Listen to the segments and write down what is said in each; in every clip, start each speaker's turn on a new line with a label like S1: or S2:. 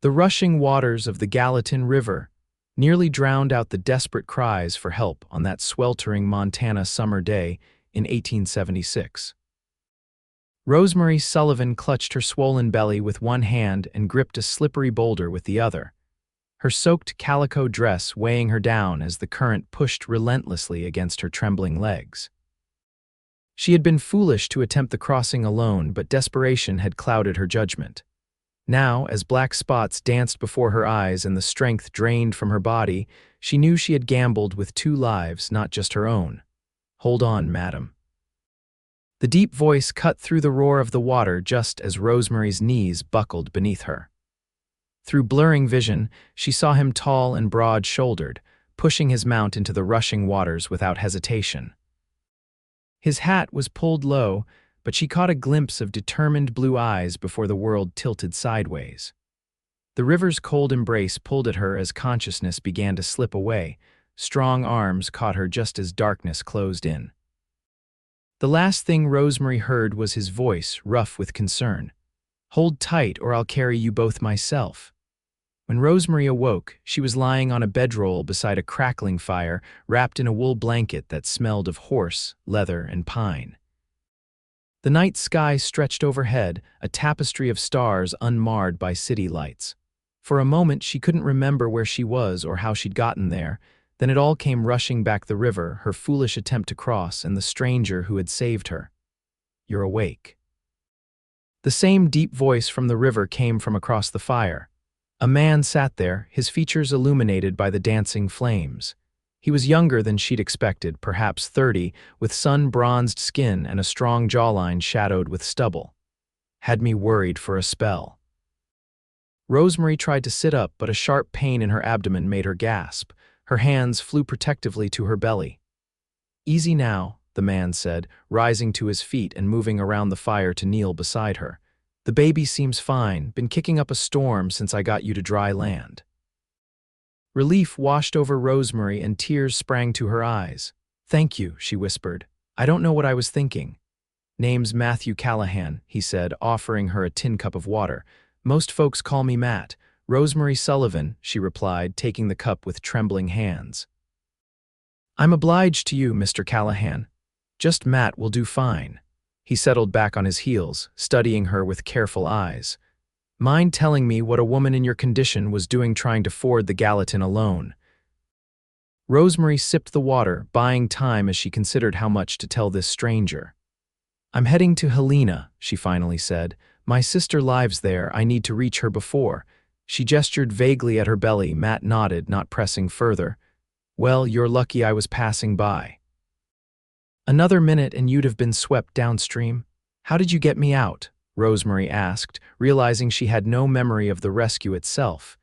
S1: The rushing waters of the Gallatin River nearly drowned out the desperate cries for help on that sweltering Montana summer day in 1876. Rosemary Sullivan clutched her swollen belly with one hand and gripped a slippery boulder with the other, her soaked calico dress weighing her down as the current pushed relentlessly against her trembling legs. She had been foolish to attempt the crossing alone, but desperation had clouded her judgment. Now, as black spots danced before her eyes and the strength drained from her body, she knew she had gambled with two lives, not just her own. "Hold on, madam." The deep voice cut through the roar of the water just as Rosemary's knees buckled beneath her. Through blurring vision, she saw him tall and broad-shouldered, pushing his mount into the rushing waters without hesitation. His hat was pulled low, but she caught a glimpse of determined blue eyes before the world tilted sideways. The river's cold embrace pulled at her as consciousness began to slip away. Strong arms caught her just as darkness closed in. The last thing Rosemary heard was his voice, rough with concern. "Hold tight or I'll carry you both myself." When Rosemary awoke, she was lying on a bedroll beside a crackling fire, wrapped in a wool blanket that smelled of horse, leather, and pine. The night sky stretched overhead, a tapestry of stars unmarred by city lights. For a moment she couldn't remember where she was or how she'd gotten there. Then it all came rushing back: the river, her foolish attempt to cross, and the stranger who had saved her. "You're awake." The same deep voice from the river came from across the fire. A man sat there, his features illuminated by the dancing flames. He was younger than she'd expected, perhaps 30, with sun-bronzed skin and a strong jawline shadowed with stubble. "Had me worried for a spell." Rosemary tried to sit up, but a sharp pain in her abdomen made her gasp. Her hands flew protectively to her belly. "Easy now," the man said, rising to his feet and moving around the fire to kneel beside her. "The baby seems fine, been kicking up a storm since I got you to dry land." Relief washed over Rosemary and tears sprang to her eyes. "Thank you," she whispered. "I don't know what I was thinking." "Name's Matthew Callahan," he said, offering her a tin cup of water. "Most folks call me Matt." "Rosemary Sullivan," she replied, taking the cup with trembling hands. "I'm obliged to you, Mr. Callahan. Just Matt will do fine." He settled back on his heels, studying her with careful eyes. "Mind telling me what a woman in your condition was doing trying to ford the Gallatin alone?" Rosemary sipped the water, buying time as she considered how much to tell this stranger. "I'm heading to Helena," she finally said. "My sister lives there. I need to reach her before." She gestured vaguely at her belly. Matt nodded, not pressing further. "Well, you're lucky I was passing by." "Another minute and you'd have been swept downstream." "How did you get me out?" Rosemary asked, realizing she had no memory of the rescue itself.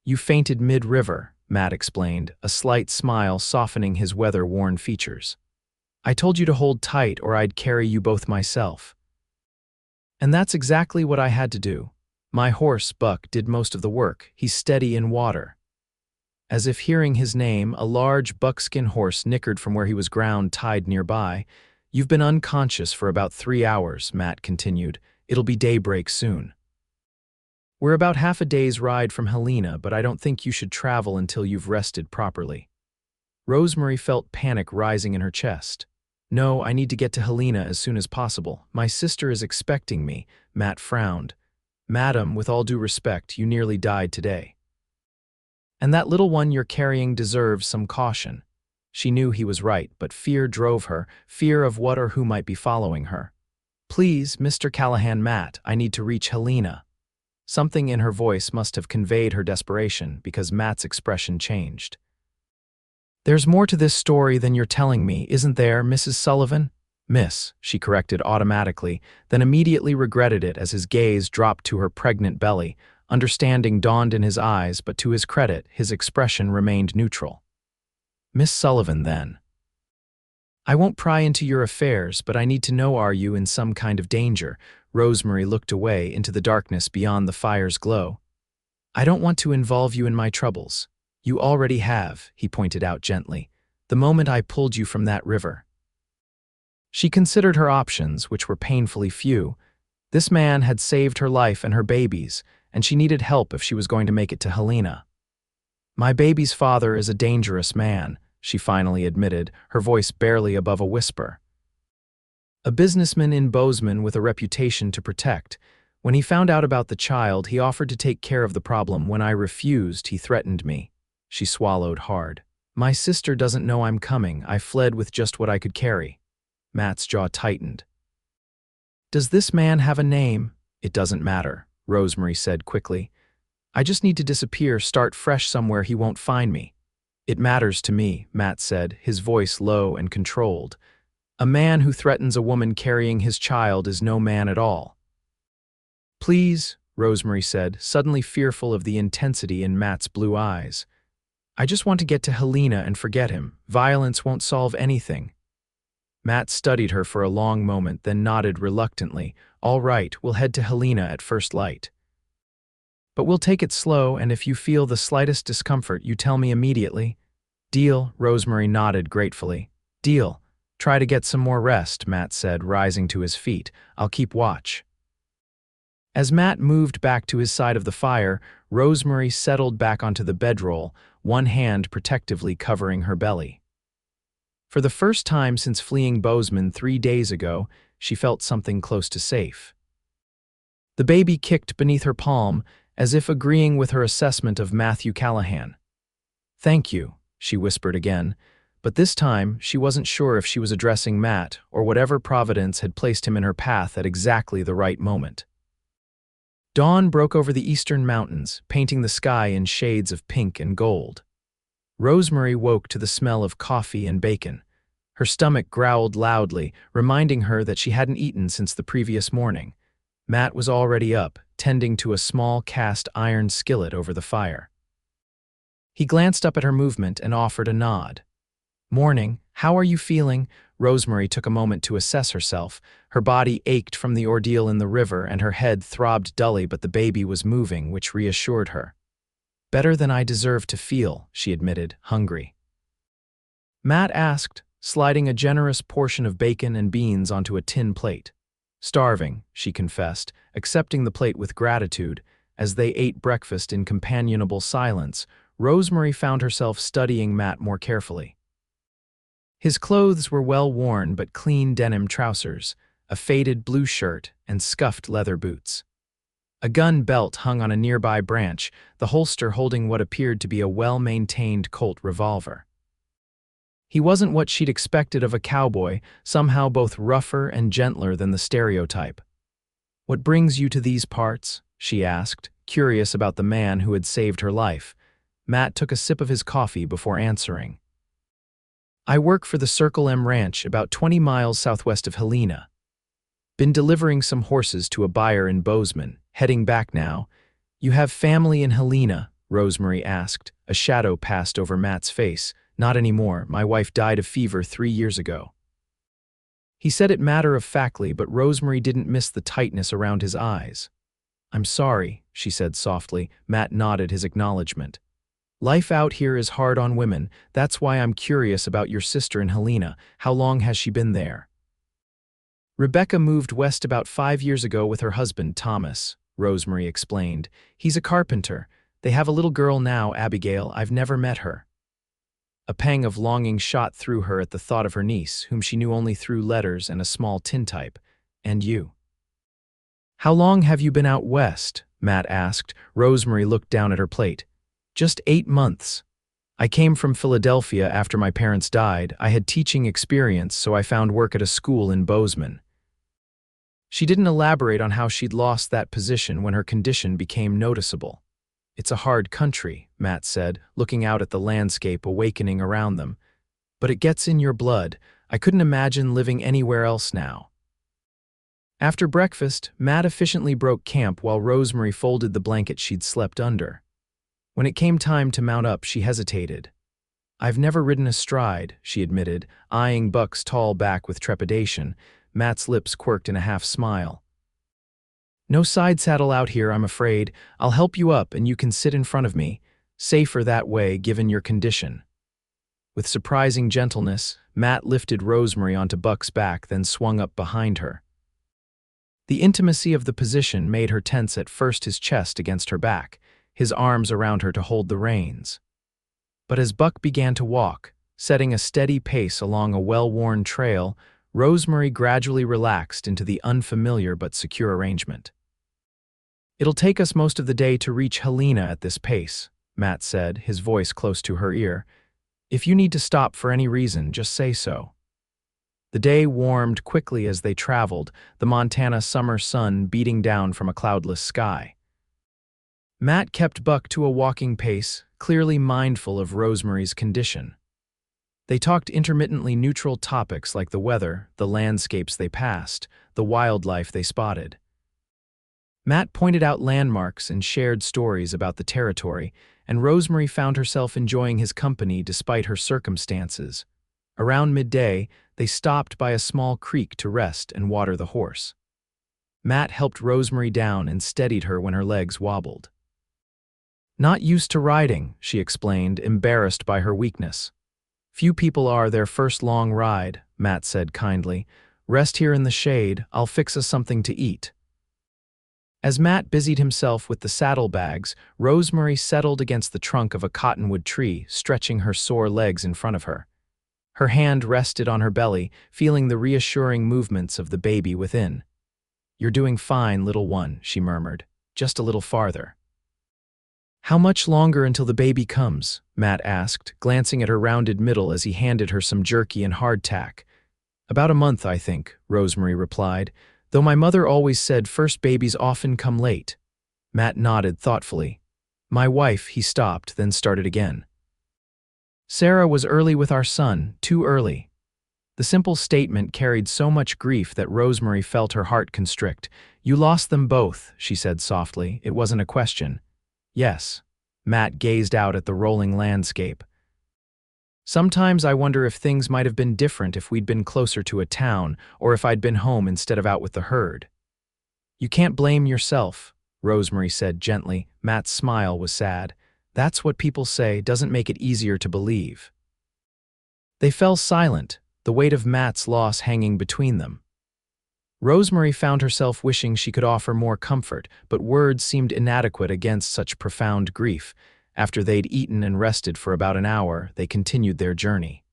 S1: "You fainted mid-river," Matt explained, a slight smile softening his weather-worn features. "I told you to hold tight or I'd carry you both myself." "And that's exactly what I had to do. My horse, Buck, did most of the work. He's steady in water." As if hearing his name, a large buckskin horse nickered from where he was ground tied nearby. "You've been unconscious for about 3 hours," Matt continued. "It'll be daybreak soon. We're about half a day's ride from Helena, but I don't think you should travel until you've rested properly." Rosemary felt panic rising in her chest. "No, I need to get to Helena as soon as possible. My sister is expecting me." Matt frowned. "Madam, with all due respect, you nearly died today. And that little one you're carrying deserves some caution." She knew he was right, but fear drove her, fear of what or who might be following her. "Please, Mr. Callahan, Matt, I need to reach Helena." Something in her voice must have conveyed her desperation, because Matt's expression changed. "There's more to this story than you're telling me, isn't there, Mrs. Sullivan?" "Miss," she corrected automatically, then immediately regretted it as his gaze dropped to her pregnant belly. Understanding dawned in his eyes, but to his credit, his expression remained neutral. "Miss Sullivan, then." "I won't pry into your affairs, but I need to know, are you in some kind of danger?" Rosemary looked away into the darkness beyond the fire's glow. "I don't want to involve you in my troubles." "You already have," he pointed out gently, "the moment I pulled you from that river." She considered her options, which were painfully few. This man had saved her life and her baby's, and she needed help if she was going to make it to Helena. "My baby's father is a dangerous man," she finally admitted, her voice barely above a whisper. "A businessman in Bozeman with a reputation to protect. When he found out about the child, he offered to take care of the problem. When I refused, he threatened me." She swallowed hard. "My sister doesn't know I'm coming. I fled with just what I could carry." Matt's jaw tightened. "Does this man have a name?" "It doesn't matter," Rosemary said quickly. "I just need to disappear, start fresh somewhere he won't find me." "It matters to me," Matt said, his voice low and controlled. "A man who threatens a woman carrying his child is no man at all." "Please," Rosemary said, suddenly fearful of the intensity in Matt's blue eyes. "I just want to get to Helena and forget him. Violence won't solve anything." Matt studied her for a long moment, then nodded reluctantly. "All right, we'll head to Helena at first light. But we'll take it slow, and if you feel the slightest discomfort, you tell me immediately." "Deal," Rosemary nodded gratefully. "Deal. Try to get some more rest," Matt said, rising to his feet. "I'll keep watch." As Matt moved back to his side of the fire, Rosemary settled back onto the bedroll, one hand protectively covering her belly. For the first time since fleeing Bozeman 3 days ago, she felt something close to safe. The baby kicked beneath her palm, as if agreeing with her assessment of Matthew Callahan. "Thank you," she whispered again, but this time she wasn't sure if she was addressing Matt or whatever providence had placed him in her path at exactly the right moment. Dawn broke over the eastern mountains, painting the sky in shades of pink and gold. Rosemary woke to the smell of coffee and bacon. Her stomach growled loudly, reminding her that she hadn't eaten since the previous morning. Matt was already up, tending to a small cast iron skillet over the fire. He glanced up at her movement and offered a nod. "Morning, how are you feeling?" Rosemary took a moment to assess herself. Her body ached from the ordeal in the river and her head throbbed dully, but the baby was moving, which reassured her. "Better than I deserve to feel," she admitted, hungry. Matt asked, sliding a generous portion of bacon and beans onto a tin plate. "Starving," she confessed, accepting the plate with gratitude. As they ate breakfast in companionable silence, Rosemary found herself studying Matt more carefully. His clothes were well worn but clean denim trousers, a faded blue shirt, and scuffed leather boots. A gun belt hung on a nearby branch, the holster holding what appeared to be a well-maintained Colt revolver. He wasn't what she'd expected of a cowboy, somehow both rougher and gentler than the stereotype. "What brings you to these parts?" she asked, curious about the man who had saved her life. Matt took a sip of his coffee before answering. "I work for the Circle M Ranch, about 20 miles southwest of Helena. Been delivering some horses to a buyer in Bozeman, heading back now." "You have family in Helena?" Rosemary asked. A shadow passed over Matt's face. "Not anymore. My wife died of fever 3 years ago." He said it matter-of-factly, but Rosemary didn't miss the tightness around his eyes. "I'm sorry," she said softly. Matt nodded his acknowledgement. "Life out here is hard on women. That's why I'm curious about your sister in Helena. How long has she been there?" "Rebecca moved west about 5 years ago with her husband, Thomas," Rosemary explained. "He's a carpenter. They have a little girl now, Abigail. I've never met her." A pang of longing shot through her at the thought of her niece, whom she knew only through letters and a small tintype. "And you?" "How long have you been out west?" Matt asked. Rosemary looked down at her plate. "Just 8 months. I came from Philadelphia after my parents died. I had teaching experience, so I found work at a school in Bozeman." She didn't elaborate on how she'd lost that position when her condition became noticeable. "It's a hard country," Matt said, looking out at the landscape awakening around them. "But it gets in your blood. I couldn't imagine living anywhere else now." After breakfast, Matt efficiently broke camp while Rosemary folded the blanket she'd slept under. When it came time to mount up, she hesitated. "I've never ridden astride," she admitted, eyeing Buck's tall back with trepidation. Matt's lips quirked in a half-smile. "No side saddle out here, I'm afraid. I'll help you up and you can sit in front of me. Safer that way, given your condition." With surprising gentleness, Matt lifted Rosemary onto Buck's back, then swung up behind her. The intimacy of the position made her tense, at first his chest against her back, his arms around her to hold the reins. But as Buck began to walk, setting a steady pace along a well-worn trail, Rosemary gradually relaxed into the unfamiliar but secure arrangement. "It'll take us most of the day to reach Helena at this pace," Matt said, his voice close to her ear. "If you need to stop for any reason, just say so." The day warmed quickly as they traveled, the Montana summer sun beating down from a cloudless sky. Matt kept Buck to a walking pace, clearly mindful of Rosemary's condition. They talked intermittently neutral topics like the weather, the landscapes they passed, the wildlife they spotted. Matt pointed out landmarks and shared stories about the territory, and Rosemary found herself enjoying his company despite her circumstances. Around midday, they stopped by a small creek to rest and water the horse. Matt helped Rosemary down and steadied her when her legs wobbled. "Not used to riding," she explained, embarrassed by her weakness. "Few people are their first long ride," Matt said kindly. "Rest here in the shade, I'll fix us something to eat." As Matt busied himself with the saddlebags, Rosemary settled against the trunk of a cottonwood tree, stretching her sore legs in front of her. Her hand rested on her belly, feeling the reassuring movements of the baby within. "You're doing fine, little one," she murmured. "Just a little farther." "How much longer until the baby comes?" Matt asked, glancing at her rounded middle as he handed her some jerky and hardtack. "About a month, I think," Rosemary replied, "though my mother always said first babies often come late." Matt nodded thoughtfully. "My wife," he stopped, then started again. "Sarah was early with our son, too early." The simple statement carried so much grief that Rosemary felt her heart constrict. "You lost them both," she said softly. "It wasn't a question." "Yes." Matt gazed out at the rolling landscape. "Sometimes I wonder if things might have been different if we'd been closer to a town, or if I'd been home instead of out with the herd." "You can't blame yourself," Rosemary said gently. Matt's smile was sad. "That's what people say, doesn't make it easier to believe." They fell silent, the weight of Matt's loss hanging between them. Rosemary found herself wishing she could offer more comfort, but words seemed inadequate against such profound grief. After they'd eaten and rested for about an hour, they continued their journey.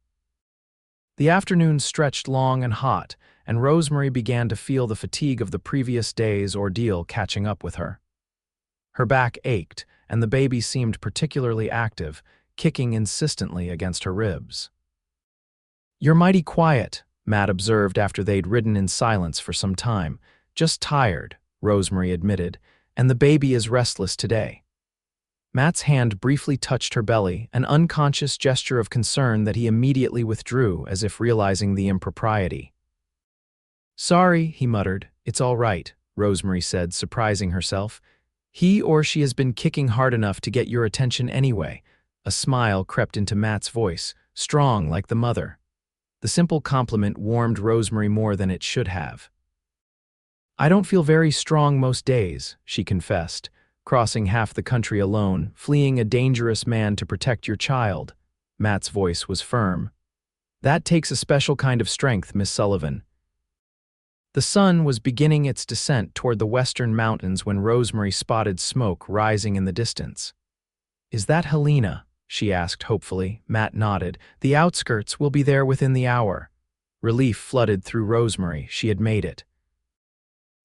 S1: The afternoon stretched long and hot, and Rosemary began to feel the fatigue of the previous day's ordeal catching up with her. Her back ached, and the baby seemed particularly active, kicking insistently against her ribs. "You're mighty quiet," Matt observed after they'd ridden in silence for some time. "Just tired," Rosemary admitted, "and the baby is restless today." Matt's hand briefly touched her belly, an unconscious gesture of concern that he immediately withdrew, as if realizing the impropriety. "Sorry," he muttered. "It's all right," Rosemary said, surprising herself. "He or she has been kicking hard enough to get your attention anyway." A smile crept into Matt's voice, strong like the mother. The simple compliment warmed Rosemary more than it should have. "I don't feel very strong most days," she confessed, crossing half the country alone, fleeing a dangerous man to protect your child. Matt's voice was firm. "That takes a special kind of strength, Miss Sullivan." The sun was beginning its descent toward the western mountains when Rosemary spotted smoke rising in the distance. "Is that Helena?" she asked hopefully. Matt nodded. "The outskirts will be there within the hour." Relief flooded through Rosemary. She had made it.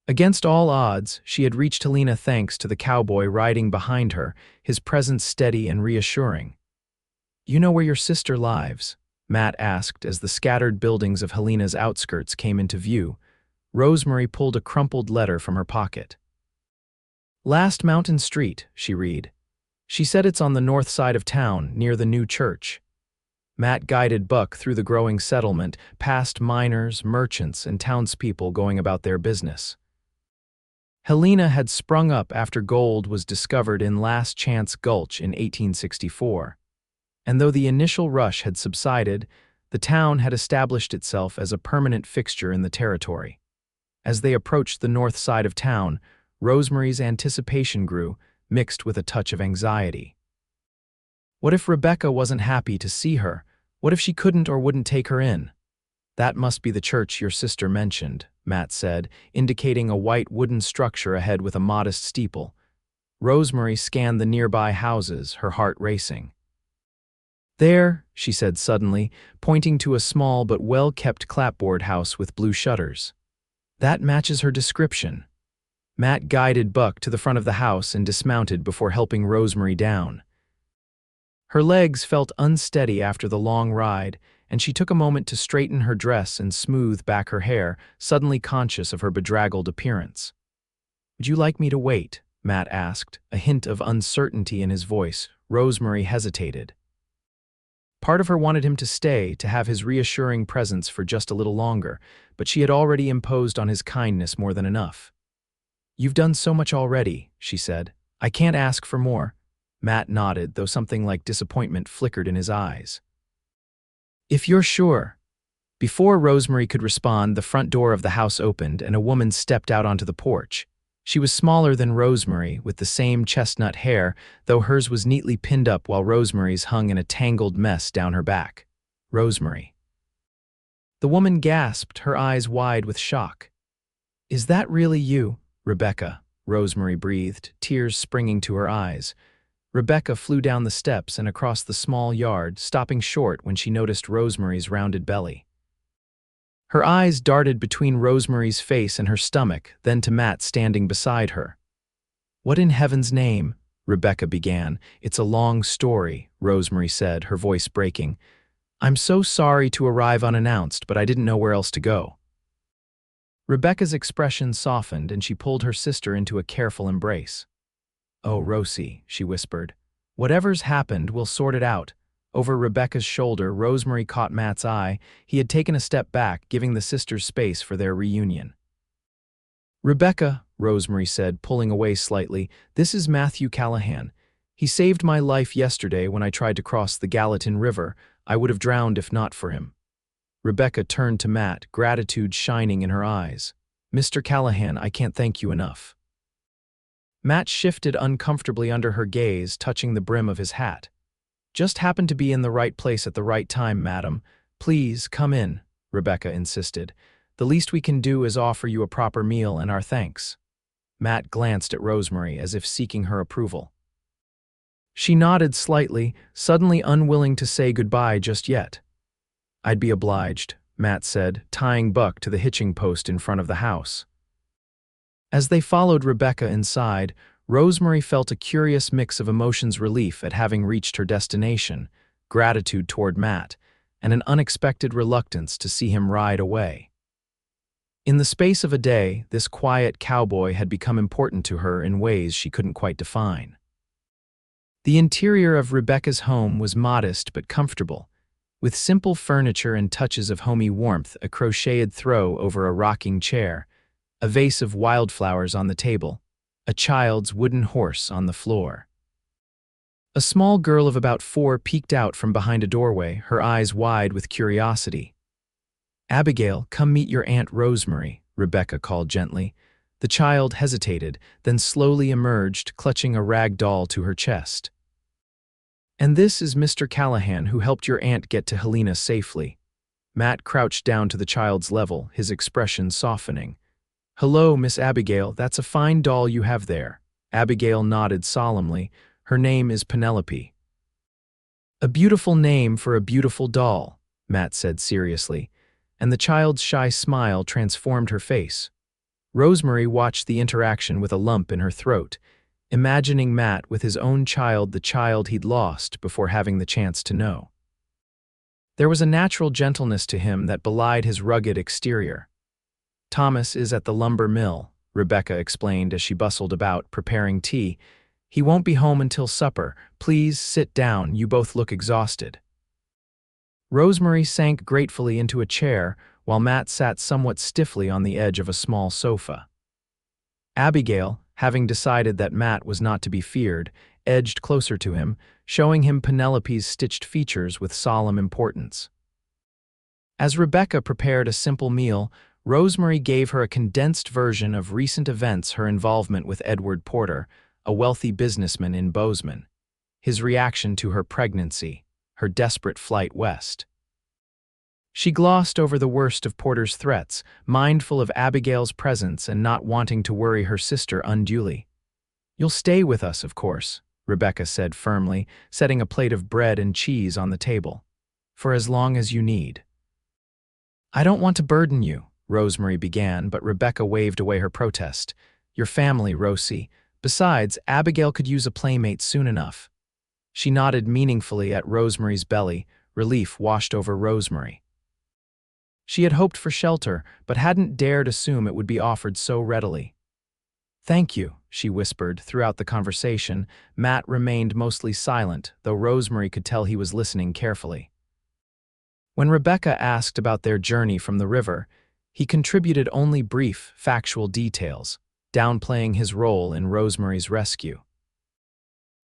S1: Against all odds, she had reached Helena thanks to the cowboy riding behind her, his presence steady and reassuring. "You know where your sister lives?" Matt asked as the scattered buildings of Helena's outskirts came into view. Rosemary pulled a crumpled letter from her pocket. "Last Mountain Street," she read. "She said it's on the north side of town, near the new church." Matt guided Buck through the growing settlement, past miners, merchants, and townspeople going about their business. Helena had sprung up after gold was discovered in Last Chance Gulch in 1864. And though the initial rush had subsided, the town had established itself as a permanent fixture in the territory. As they approached the north side of town, Rosemary's anticipation grew, mixed with a touch of anxiety. What if Rebecca wasn't happy to see her? What if she couldn't or wouldn't take her in? "That must be the church your sister mentioned," Matt said, indicating a white wooden structure ahead with a modest steeple. Rosemary scanned the nearby houses, her heart racing. There, she said suddenly, pointing to a small but well-kept clapboard house with blue shutters. That matches her description. Matt guided Buck to the front of the house and dismounted before helping Rosemary down. Her legs felt unsteady after the long ride, and she took a moment to straighten her dress and smooth back her hair, suddenly conscious of her bedraggled appearance. "Would you like me to wait?" Matt asked, a hint of uncertainty in his voice. Rosemary hesitated. Part of her wanted him to stay, to have his reassuring presence for just a little longer, but she had already imposed on his kindness more than enough. "You've done so much already," she said. "I can't ask for more." Matt nodded, though something like disappointment flickered in his eyes. "If you're sure." Before Rosemary could respond, the front door of the house opened and a woman stepped out onto the porch. She was smaller than Rosemary, with the same chestnut hair, though hers was neatly pinned up while Rosemary's hung in a tangled mess down her back. "Rosemary." The woman gasped, her eyes wide with shock. "Is that really you, Rebecca?" Rosemary breathed, tears springing to her eyes. Rebecca flew down the steps and across the small yard, stopping short when she noticed Rosemary's rounded belly. Her eyes darted between Rosemary's face and her stomach, then to Matt standing beside her. "What in heaven's name?" Rebecca began. "It's a long story," Rosemary said, her voice breaking. "I'm so sorry to arrive unannounced, but I didn't know where else to go." Rebecca's expression softened and she pulled her sister into a careful embrace. "Oh, Rosie," she whispered. "Whatever's happened, we'll sort it out." Over Rebecca's shoulder, Rosemary caught Matt's eye. He had taken a step back, giving the sisters space for their reunion. "Rebecca," Rosemary said, pulling away slightly, "this is Matthew Callahan. He saved my life yesterday when I tried to cross the Gallatin River. I would have drowned if not for him." Rebecca turned to Matt, gratitude shining in her eyes. "Mr. Callahan, I can't thank you enough." Matt shifted uncomfortably under her gaze, touching the brim of his hat. "Just happened to be in the right place at the right time, madam. Please, come in," Rebecca insisted. "The least we can do is offer you a proper meal and our thanks." Matt glanced at Rosemary as if seeking her approval. She nodded slightly, suddenly unwilling to say goodbye just yet. "I'd be obliged," Matt said, tying Buck to the hitching post in front of the house. As they followed Rebecca inside, Rosemary felt a curious mix of emotions: relief at having reached her destination, gratitude toward Matt, and an unexpected reluctance to see him ride away. In the space of a day, this quiet cowboy had become important to her in ways she couldn't quite define. The interior of Rebecca's home was modest but comfortable, with simple furniture and touches of homey warmth: a crocheted throw over a rocking chair, a vase of wildflowers on the table, a child's wooden horse on the floor. A small girl of about 4 peeked out from behind a doorway, her eyes wide with curiosity. "Abigail, come meet your Aunt Rosemary," Rebecca called gently. The child hesitated, then slowly emerged, clutching a rag doll to her chest. "And this is Mr. Callahan, who helped your aunt get to Helena safely." Matt crouched down to the child's level, his expression softening. "Hello, Miss Abigail, that's a fine doll you have there." Abigail nodded solemnly. "Her name is Penelope." "A beautiful name for a beautiful doll," Matt said seriously, and the child's shy smile transformed her face. Rosemary watched the interaction with a lump in her throat, imagining Matt with his own child, the child he'd lost before having the chance to know. There was a natural gentleness to him that belied his rugged exterior. "Thomas is at the lumber mill," Rebecca explained as she bustled about, preparing tea. "He won't be home until supper. Please sit down, you both look exhausted." Rosemary sank gratefully into a chair, while Matt sat somewhat stiffly on the edge of a small sofa. Abigail, having decided that Matt was not to be feared, edged closer to him, showing him Penelope's stitched features with solemn importance. As Rebecca prepared a simple meal, Rosemary gave her a condensed version of recent events: her involvement with Edward Porter, a wealthy businessman in Bozeman, his reaction to her pregnancy, her desperate flight west. She glossed over the worst of Porter's threats, mindful of Abigail's presence and not wanting to worry her sister unduly. "You'll stay with us, of course," Rebecca said firmly, setting a plate of bread and cheese on the table. "For as long as you need." "I don't want to burden you," Rosemary began, but Rebecca waved away her protest. "Your family, Rosie. Besides, Abigail could use a playmate soon enough." She nodded meaningfully at Rosemary's belly. Relief washed over Rosemary. She had hoped for shelter, but hadn't dared assume it would be offered so readily. "Thank you," she whispered. Throughout the conversation, Matt remained mostly silent, though Rosemary could tell he was listening carefully. When Rebecca asked about their journey from the river, he contributed only brief, factual details, downplaying his role in Rosemary's rescue.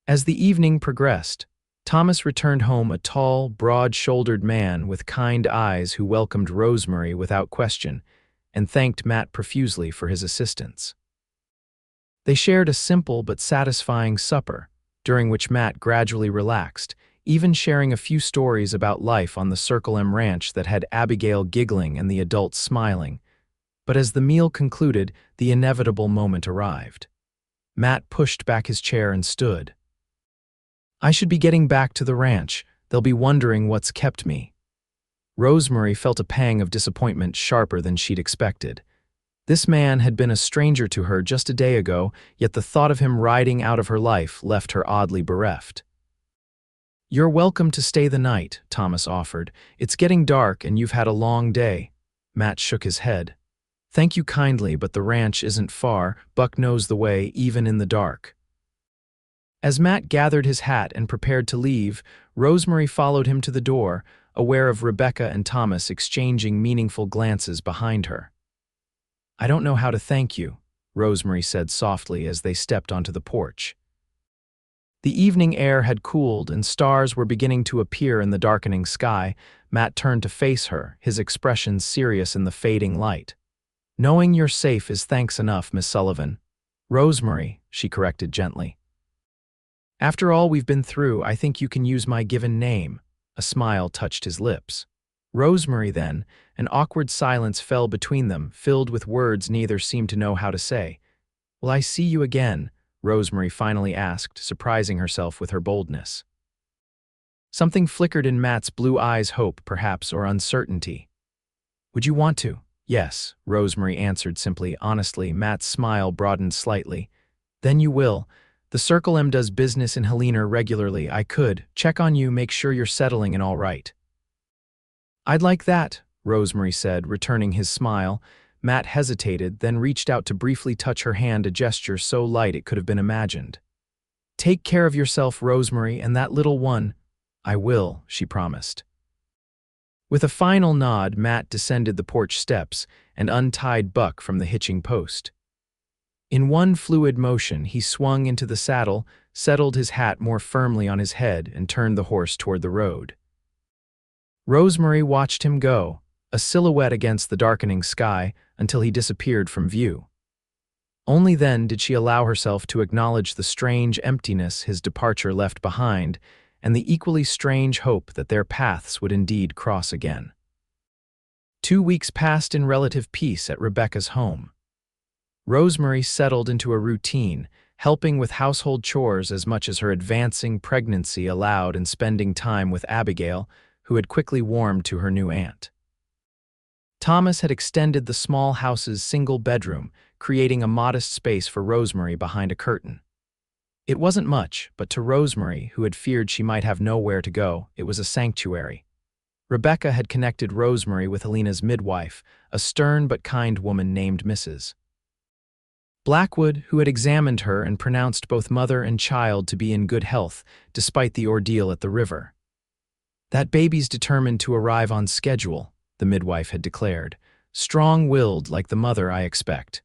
S1: As the evening progressed, Thomas returned home a tall, broad-shouldered man with kind eyes who welcomed Rosemary without question and thanked Matt profusely for his assistance. They shared a simple but satisfying supper, during which Matt gradually relaxed, even sharing a few stories about life on the Circle M ranch that had Abigail giggling and the adults smiling. But as the meal concluded, the inevitable moment arrived. Matt pushed back his chair and stood. "I should be getting back to the ranch. They'll be wondering what's kept me." Rosemary felt a pang of disappointment sharper than she'd expected. This man had been a stranger to her just a day ago, yet the thought of him riding out of her life left her oddly bereft. "You're welcome to stay the night," Thomas offered. "It's getting dark and you've had a long day." Matt shook his head. "Thank you kindly, but the ranch isn't far. Buck knows the way, even in the dark." As Matt gathered his hat and prepared to leave, Rosemary followed him to the door, aware of Rebecca and Thomas exchanging meaningful glances behind her. "I don't know how to thank you," Rosemary said softly as they stepped onto the porch. The evening air had cooled and stars were beginning to appear in the darkening sky. Matt turned to face her, his expression serious in the fading light. "Knowing you're safe is thanks enough, Miss Sullivan." "Rosemary," she corrected gently. "After all we've been through, I think you can use my given name." A smile touched his lips. "Rosemary, then." An awkward silence fell between them, filled with words neither seemed to know how to say. "Will I see you again?" Rosemary finally asked, surprising herself with her boldness. Something flickered in Matt's blue eyes, hope, perhaps, or uncertainty. "Would you want to?" "Yes," Rosemary answered simply, honestly. Matt's smile broadened slightly. "Then you will. The Circle M does business in Helena regularly. I could check on you, make sure you're settling and all right." "I'd like that," Rosemary said, returning his smile. Matt hesitated, then reached out to briefly touch her hand, a gesture so light it could have been imagined. "Take care of yourself, Rosemary, and that little one." "I will," she promised. With a final nod, Matt descended the porch steps and untied Buck from the hitching post. In one fluid motion, he swung into the saddle, settled his hat more firmly on his head, and turned the horse toward the road. Rosemary watched him go, a silhouette against the darkening sky, until he disappeared from view. Only then did she allow herself to acknowledge the strange emptiness his departure left behind, and the equally strange hope that their paths would indeed cross again. 2 weeks passed in relative peace at Rebecca's home. Rosemary settled into a routine, helping with household chores as much as her advancing pregnancy allowed and spending time with Abigail, who had quickly warmed to her new aunt. Thomas had extended the small house's single bedroom, creating a modest space for Rosemary behind a curtain. It wasn't much, but to Rosemary, who had feared she might have nowhere to go, it was a sanctuary. Rebecca had connected Rosemary with Helena's midwife, a stern but kind woman named Mrs. Blackwood, who had examined her and pronounced both mother and child to be in good health, despite the ordeal at the river. "That baby's determined to arrive on schedule," the midwife had declared. "Strong-willed like the mother, I expect."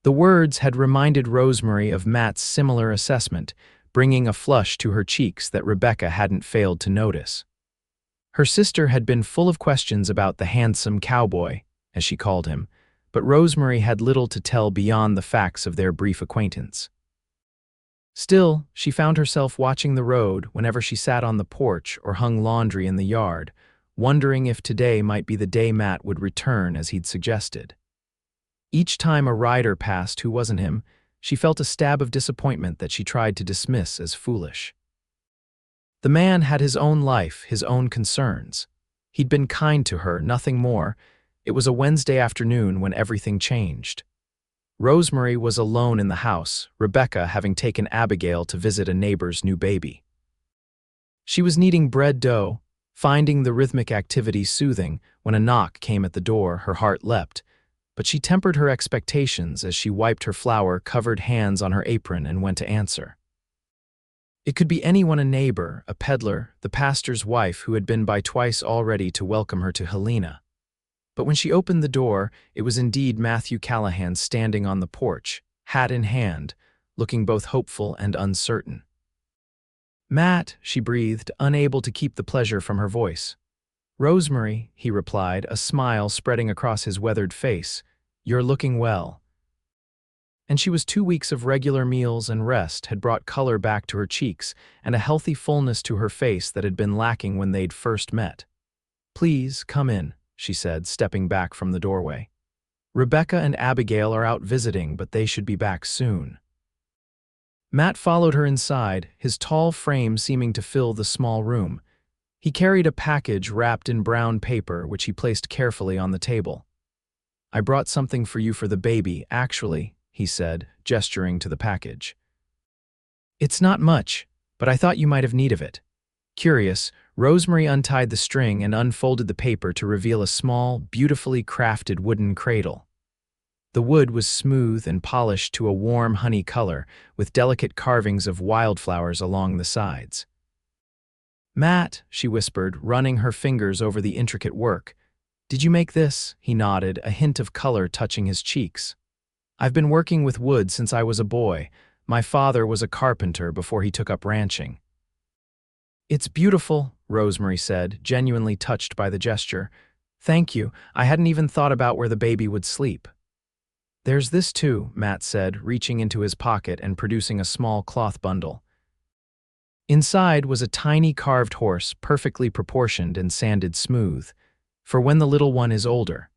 S1: The words had reminded Rosemary of Matt's similar assessment, bringing a flush to her cheeks that Rebecca hadn't failed to notice. Her sister had been full of questions about the handsome cowboy, as she called him, but Rosemary had little to tell beyond the facts of their brief acquaintance. Still, she found herself watching the road whenever she sat on the porch or hung laundry in the yard, wondering if today might be the day Matt would return as he'd suggested. Each time a rider passed who wasn't him, she felt a stab of disappointment that she tried to dismiss as foolish. The man had his own life, his own concerns. He'd been kind to her, nothing more. It was a Wednesday afternoon when everything changed. Rosemary was alone in the house, Rebecca having taken Abigail to visit a neighbor's new baby. She was kneading bread dough, finding the rhythmic activity soothing. When a knock came at the door, her heart leapt, but she tempered her expectations as she wiped her flour-covered hands on her apron and went to answer. It could be anyone, a neighbor, a peddler, the pastor's wife who had been by twice already to welcome her to Helena. But when she opened the door, it was indeed Matthew Callahan standing on the porch, hat in hand, looking both hopeful and uncertain. "Matt," she breathed, unable to keep the pleasure from her voice. "Rosemary," he replied, a smile spreading across his weathered face. "You're looking well." And she was 2 weeks of regular meals and rest had brought color back to her cheeks and a healthy fullness to her face that had been lacking when they'd first met. "Please, come in," she said, stepping back from the doorway. "Rebecca and Abigail are out visiting, but they should be back soon." Matt followed her inside, his tall frame seeming to fill the small room. He carried a package wrapped in brown paper, which he placed carefully on the table. "I brought something for you for the baby, actually," he said, gesturing to the package. "It's not much, but I thought you might have need of it." Curious, Rosemary untied the string and unfolded the paper to reveal a small, beautifully crafted wooden cradle. The wood was smooth and polished to a warm honey color, with delicate carvings of wildflowers along the sides. "Matt," she whispered, running her fingers over the intricate work. "Did you make this?" He nodded, a hint of color touching his cheeks. "I've been working with wood since I was a boy. My father was a carpenter before he took up ranching." "It's beautiful," Rosemary said, genuinely touched by the gesture. "Thank you. I hadn't even thought about where the baby would sleep." "There's this too," Matt said, reaching into his pocket and producing a small cloth bundle. Inside was a tiny carved horse, perfectly proportioned and sanded smooth. "For when the little one is older."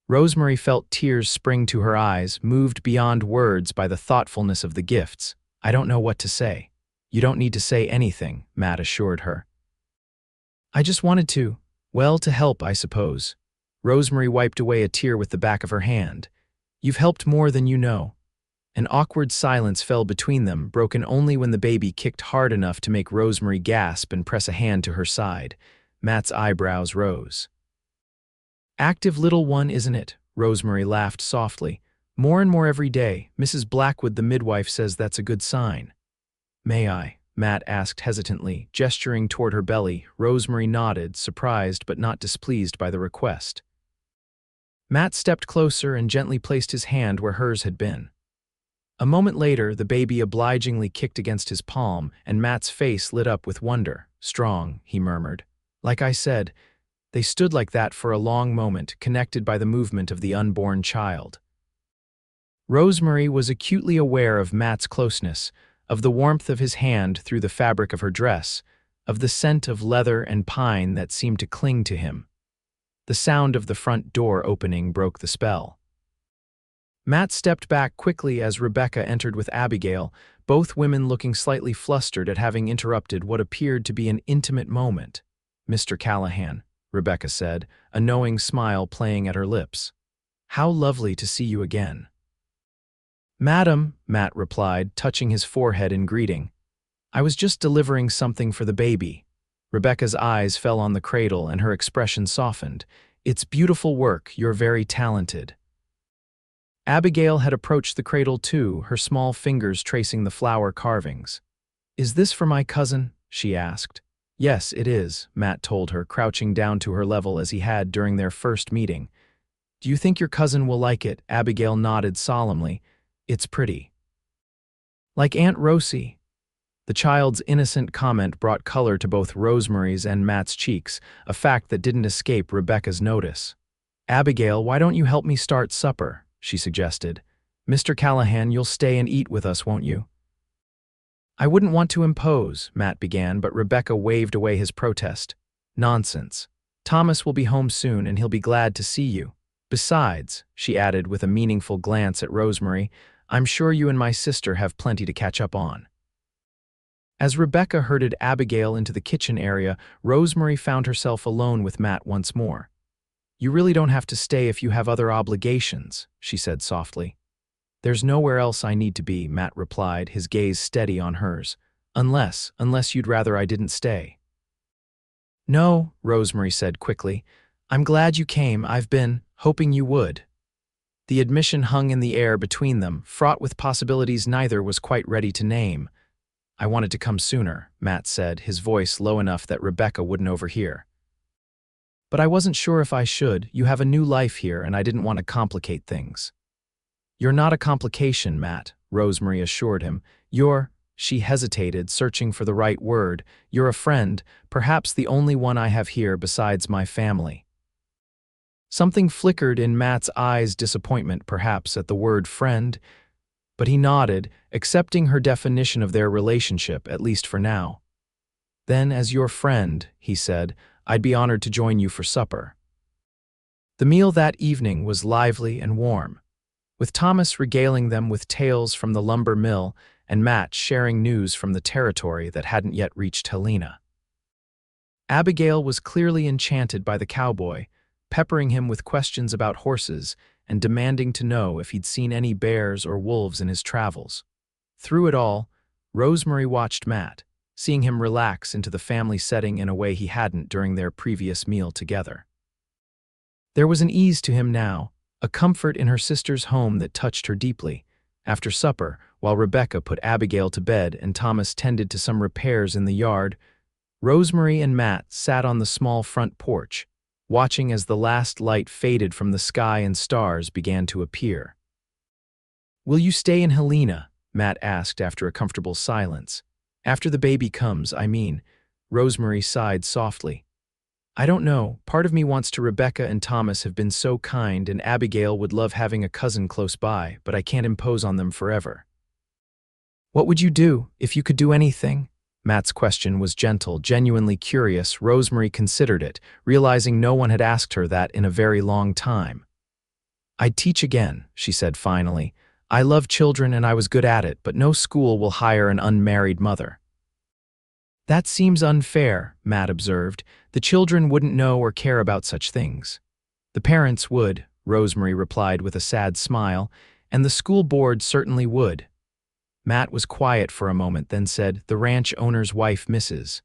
S1: Rosemary felt tears spring to her eyes, moved beyond words by the thoughtfulness of the gifts. "I don't know what to say." "You don't need to say anything," Matt assured her. "I just wanted to help, I suppose." Rosemary wiped away a tear with the back of her hand. "You've helped more than you know." An awkward silence fell between them, broken only when the baby kicked hard enough to make Rosemary gasp and press a hand to her side. Matt's eyebrows rose. "Active little one, isn't it?" Rosemary laughed softly. "More and more every day. Mrs. Blackwood, the midwife, says that's a good sign." "May I?" Matt asked hesitantly, gesturing toward her belly. Rosemary nodded, surprised but not displeased by the request. Matt stepped closer and gently placed his hand where hers had been. A moment later, the baby obligingly kicked against his palm, and Matt's face lit up with wonder. "Strong," he murmured. "Like I said." They stood like that for a long moment, connected by the movement of the unborn child. Rosemary was acutely aware of Matt's closeness, of the warmth of his hand through the fabric of her dress, of the scent of leather and pine that seemed to cling to him. The sound of the front door opening broke the spell. Matt stepped back quickly as Rebecca entered with Abigail, both women looking slightly flustered at having interrupted what appeared to be an intimate moment. "Mr. Callahan," Rebecca said, a knowing smile playing at her lips. "How lovely to see you again." "Madam," Matt replied, touching his forehead in greeting. "I was just delivering something for the baby." Rebecca's eyes fell on the cradle and her expression softened. "It's beautiful work. You're very talented." Abigail had approached the cradle too, her small fingers tracing the flower carvings. "Is this for my cousin?" she asked. "Yes, it is," Matt told her, crouching down to her level as he had during their first meeting. "Do you think your cousin will like it?" Abigail nodded solemnly. "It's pretty." "Like Aunt Rosie." The child's innocent comment brought color to both Rosemary's and Matt's cheeks, a fact that didn't escape Rebecca's notice. "Abigail, why don't you help me start supper?" she suggested. "Mr. Callahan, you'll stay and eat with us, won't you?" "I wouldn't want to impose," Matt began, but Rebecca waved away his protest. "Nonsense. Thomas will be home soon and he'll be glad to see you. Besides, she added with a meaningful glance at Rosemary, I'm sure you and my sister have plenty to catch up on. As Rebecca herded Abigail into the kitchen area, Rosemary found herself alone with Matt once more. You really don't have to stay if you have other obligations, she said softly. There's nowhere else I need to be, Matt replied, his gaze steady on hers. Unless you'd rather I didn't stay. No, Rosemary said quickly. I'm glad you came. I've been hoping you would. The admission hung in the air between them, fraught with possibilities neither was quite ready to name. I wanted to come sooner, Matt said, his voice low enough that Rebecca wouldn't overhear. But I wasn't sure if I should. You have a new life here, and I didn't want to complicate things. You're not a complication, Matt, Rosemary assured him. She hesitated, searching for the right word. You're a friend, perhaps the only one I have here besides my family. Something flickered in Matt's eyes, disappointment perhaps at the word friend, but he nodded, accepting her definition of their relationship, at least for now. Then, as your friend, he said, I'd be honored to join you for supper. The meal that evening was lively and warm, with Thomas regaling them with tales from the lumber mill and Matt sharing news from the territory that hadn't yet reached Helena. Abigail was clearly enchanted by the cowboy, peppering him with questions about horses and demanding to know if he'd seen any bears or wolves in his travels. Through it all, Rosemary watched Matt, seeing him relax into the family setting in a way he hadn't during their previous meal together. There was an ease to him now, a comfort in her sister's home that touched her deeply. After supper, while Rebecca put Abigail to bed and Thomas tended to some repairs in the yard, Rosemary and Matt sat on the small front porch, watching as the last light faded from the sky and stars began to appear. Will you stay in Helena? Matt asked after a comfortable silence. After the baby comes, I mean. Rosemary sighed softly. I don't know, part of me wants to. Rebecca and Thomas have been so kind and Abigail would love having a cousin close by, but I can't impose on them forever. What would you do if you could do anything? Matt's question was gentle, genuinely curious. Rosemary considered it, realizing no one had asked her that in a very long time. I'd teach again, she said finally. I love children and I was good at it, but no school will hire an unmarried mother. That seems unfair, Matt observed. The children wouldn't know or care about such things. The parents would, Rosemary replied with a sad smile, and the school board certainly would. Matt was quiet for a moment, then said, the ranch owner's wife, Mrs.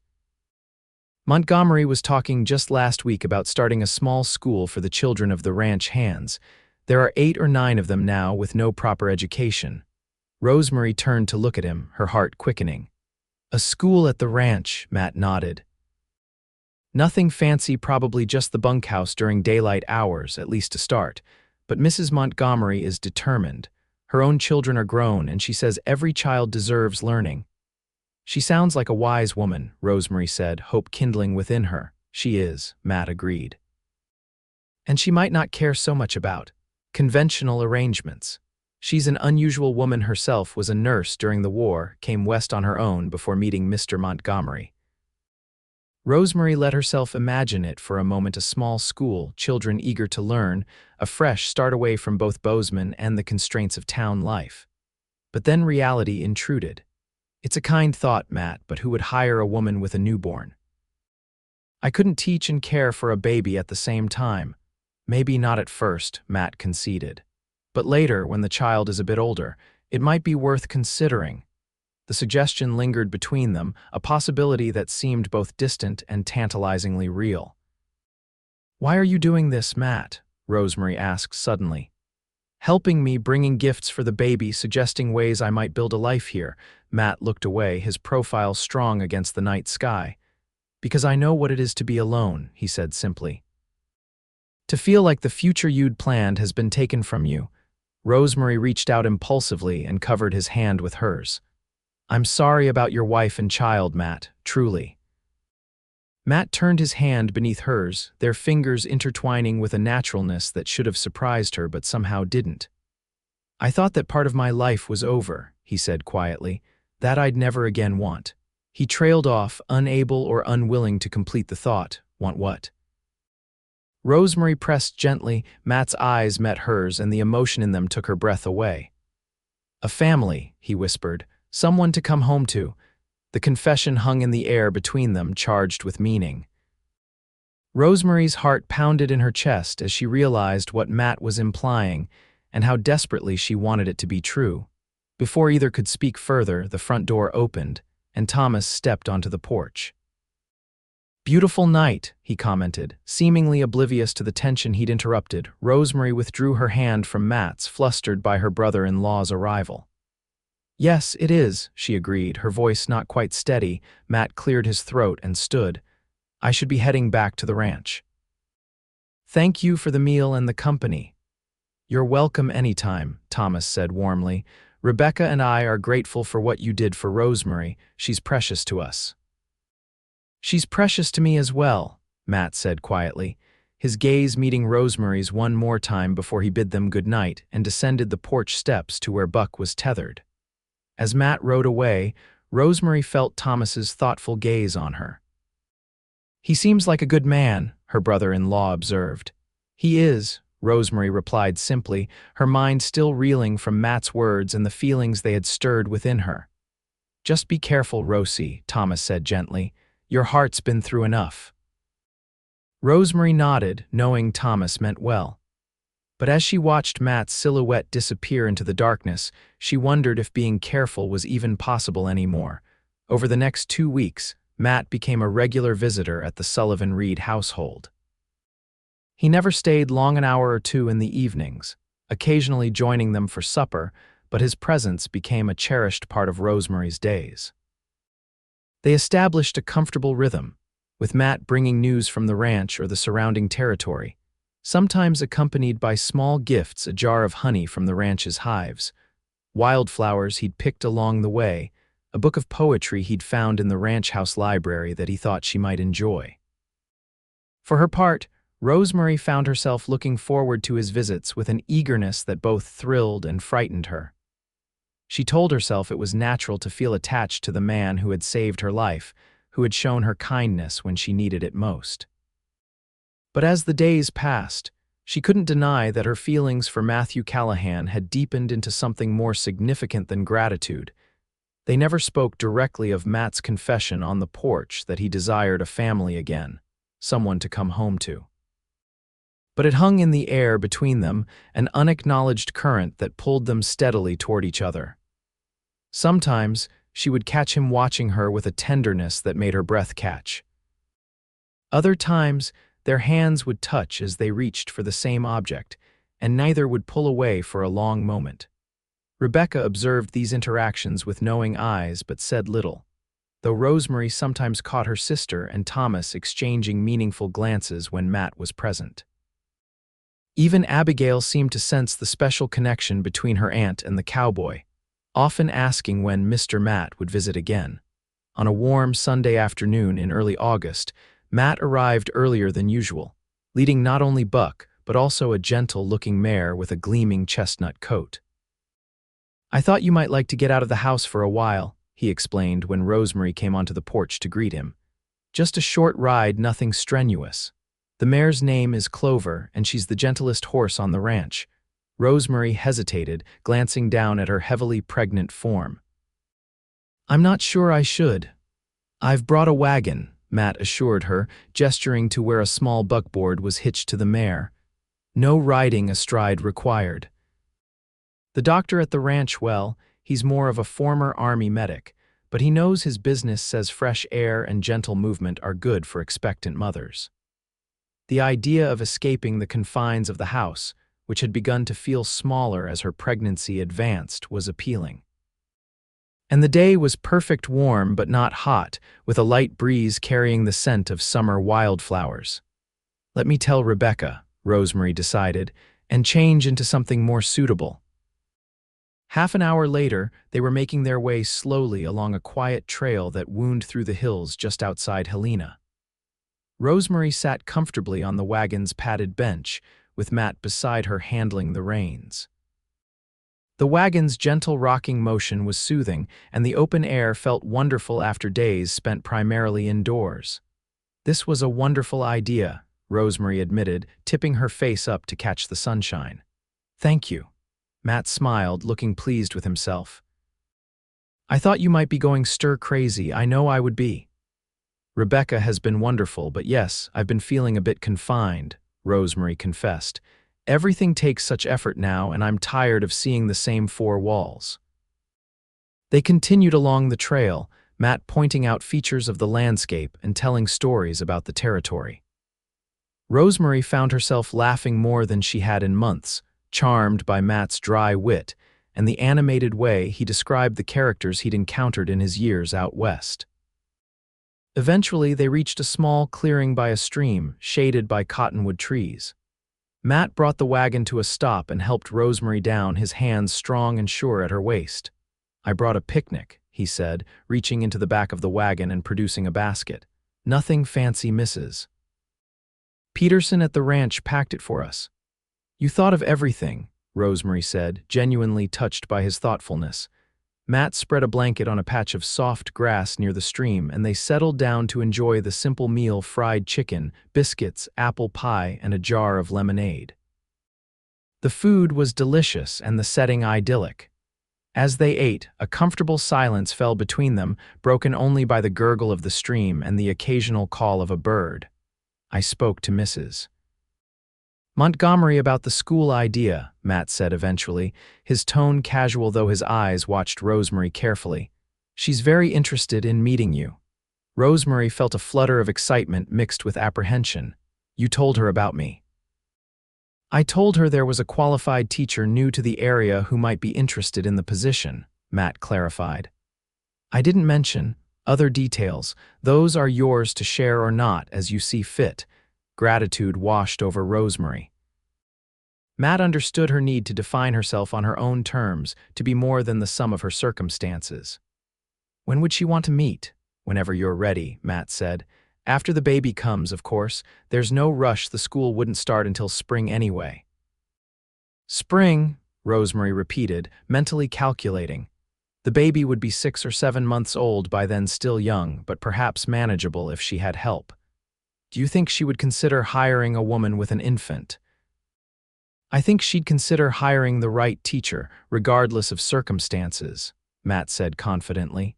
S1: Montgomery was talking just last week about starting a small school for the children of the ranch hands. There are 8 or 9 of them now with no proper education. Rosemary turned to look at him, her heart quickening. A school at the ranch, Matt nodded. Nothing fancy, probably just the bunkhouse during daylight hours, at least to start. But Mrs. Montgomery is determined. Her own children are grown, and she says every child deserves learning. She sounds like a wise woman, Rosemary said, hope kindling within her. She is, Matt agreed. And she might not care so much about conventional arrangements. She's an unusual woman herself, was a nurse during the war, came west on her own before meeting Mr. Montgomery. Rosemary let herself imagine it for a moment, a small school, children eager to learn, a fresh start away from both Bozeman and the constraints of town life. But then reality intruded. It's a kind thought, Matt, but who would hire a woman with a newborn? I couldn't teach and care for a baby at the same time. Maybe not at first, Matt conceded. But later, when the child is a bit older, it might be worth considering. The suggestion lingered between them, a possibility that seemed both distant and tantalizingly real. Why are you doing this, Matt? Rosemary asked suddenly. Helping me, bringing gifts for the baby, suggesting ways I might build a life here. Matt looked away, his profile strong against the night sky. Because I know what it is to be alone, he said simply. To feel like the future you'd planned has been taken from you. Rosemary reached out impulsively and covered his hand with hers. I'm sorry about your wife and child, Matt, truly. Matt turned his hand beneath hers, their fingers intertwining with a naturalness that should have surprised her but somehow didn't. I thought that part of my life was over, he said quietly, that I'd never again want. He trailed off, unable or unwilling to complete the thought. Want what? Rosemary pressed gently. Matt's eyes met hers, and the emotion in them took her breath away. "A family," he whispered. "Someone to come home to." The confession hung in the air between them, charged with meaning. Rosemary's heart pounded in her chest as she realized what Matt was implying and how desperately she wanted it to be true. Before either could speak further, the front door opened, and Thomas stepped onto the porch. "Beautiful night," he commented, seemingly oblivious to the tension he'd interrupted. Rosemary withdrew her hand from Matt's, flustered by her brother-in-law's arrival. "Yes, it is," she agreed, her voice not quite steady. Matt cleared his throat and stood. "I should be heading back to the ranch." "Thank you for the meal and the company." "You're welcome anytime," Thomas said warmly. "Rebecca and I are grateful for what you did for Rosemary. She's precious to us." "She's precious to me as well," Matt said quietly, his gaze meeting Rosemary's one more time before he bid them good night and descended the porch steps to where Buck was tethered. As Matt rode away, Rosemary felt Thomas's thoughtful gaze on her. "He seems like a good man," her brother-in-law observed. "He is," Rosemary replied simply, her mind still reeling from Matt's words and the feelings they had stirred within her. "Just be careful, Rosie," Thomas said gently. "Your heart's been through enough." Rosemary nodded, knowing Thomas meant well. But as she watched Matt's silhouette disappear into the darkness, she wondered if being careful was even possible anymore. Over the next 2 weeks, Matt became a regular visitor at the Sullivan Reed household. He never stayed long, an hour or two in the evenings, occasionally joining them for supper, but his presence became a cherished part of Rosemary's days. They established a comfortable rhythm, with Matt bringing news from the ranch or the surrounding territory, sometimes accompanied by small gifts, a jar of honey from the ranch's hives, wildflowers he'd picked along the way, a book of poetry he'd found in the ranch house library that he thought she might enjoy. For her part, Rosemary found herself looking forward to his visits with an eagerness that both thrilled and frightened her. She told herself it was natural to feel attached to the man who had saved her life, who had shown her kindness when she needed it most. But as the days passed, she couldn't deny that her feelings for Matthew Callahan had deepened into something more significant than gratitude. They never spoke directly of Matt's confession on the porch that he desired a family again, someone to come home to. But it hung in the air between them, an unacknowledged current that pulled them steadily toward each other. Sometimes she would catch him watching her with a tenderness that made her breath catch. Other times, their hands would touch as they reached for the same object, and neither would pull away for a long moment. Rebecca observed these interactions with knowing eyes but said little, though Rosemary sometimes caught her sister and Thomas exchanging meaningful glances when Matt was present. Even Abigail seemed to sense the special connection between her aunt and the cowboy, often asking when Mr. Matt would visit again. On a warm Sunday afternoon in early August, Matt arrived earlier than usual, leading not only Buck, but also a gentle-looking mare with a gleaming chestnut coat. "I thought you might like to get out of the house for a while," he explained when Rosemary came onto the porch to greet him. "Just a short ride, nothing strenuous. The mare's name is Clover, and she's the gentlest horse on the ranch." Rosemary hesitated, glancing down at her heavily pregnant form. "I'm not sure I should." "I've brought a wagon," Matt assured her, gesturing to where a small buckboard was hitched to the mare. "No riding astride required." The doctor at the ranch, well, he's more of a former Army medic, but he knows his business says fresh air and gentle movement are good for expectant mothers. The idea of escaping the confines of the house, which had begun to feel smaller as her pregnancy advanced, was appealing. And the day was perfect, warm but not hot, with a light breeze carrying the scent of summer wildflowers. "Let me tell Rebecca," Rosemary decided, "and change into something more suitable." Half an hour later, they were making their way slowly along a quiet trail that wound through the hills just outside Helena. Rosemary sat comfortably on the wagon's padded bench, with Matt beside her handling the reins. The wagon's gentle rocking motion was soothing, and the open air felt wonderful after days spent primarily indoors. "This was a wonderful idea," Rosemary admitted, tipping her face up to catch the sunshine. Thank you. Matt smiled, looking pleased with himself. I thought you might be going stir-crazy. I know I would be. Rebecca has been wonderful, but yes, I've been feeling a bit confined, Rosemary confessed. Everything takes such effort now, and I'm tired of seeing the same four walls. They continued along the trail, Matt pointing out features of the landscape and telling stories about the territory. Rosemary found herself laughing more than she had in months, charmed by Matt's dry wit and the animated way he described the characters he'd encountered in his years out west. Eventually, they reached a small clearing by a stream, shaded by cottonwood trees. Matt brought the wagon to a stop and helped Rosemary down, his hands strong and sure at her waist. I brought a picnic, he said, reaching into the back of the wagon and producing a basket. Nothing fancy, missus. Peterson at the ranch packed it for us. You thought of everything, Rosemary said, genuinely touched by his thoughtfulness. Matt spread a blanket on a patch of soft grass near the stream, and they settled down to enjoy the simple meal: fried chicken, biscuits, apple pie, and a jar of lemonade. The food was delicious and the setting idyllic. As they ate, a comfortable silence fell between them, broken only by the gurgle of the stream and the occasional call of a bird. I spoke to Mrs. Montgomery about the school idea, Matt said eventually, his tone casual though his eyes watched Rosemary carefully. She's very interested in meeting you. Rosemary felt a flutter of excitement mixed with apprehension. You told her about me. I told her there was a qualified teacher new to the area who might be interested in the position, Matt clarified. I didn't mention other details. Those are yours to share or not as you see fit. Gratitude washed over Rosemary. Matt understood her need to define herself on her own terms, to be more than the sum of her circumstances. When would she want to meet? Whenever you're ready, Matt said. After the baby comes, of course. There's no rush. The school wouldn't start until spring anyway. Spring, Rosemary repeated, mentally calculating. The baby would be 6 or 7 months old by then, still young, but perhaps manageable if she had help. Do you think she would consider hiring a woman with an infant? I think she'd consider hiring the right teacher, regardless of circumstances, Matt said confidently.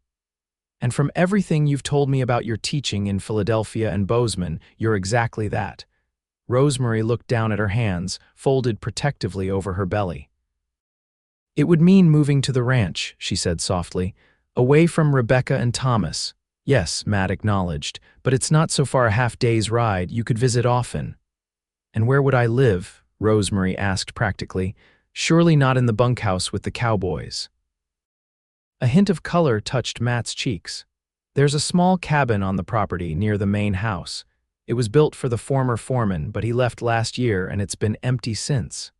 S1: And from everything you've told me about your teaching in Philadelphia and Bozeman, you're exactly that. Rosemary looked down at her hands, folded protectively over her belly. It would mean moving to the ranch, she said softly, away from Rebecca and Thomas. Yes, Matt acknowledged, but it's not so far, a half-day's ride. You could visit often. And where would I live? Rosemary asked practically. Surely not in the bunkhouse with the cowboys. A hint of color touched Matt's cheeks. There's a small cabin on the property near the main house. It was built for the former foreman, but he left last year and it's been empty since.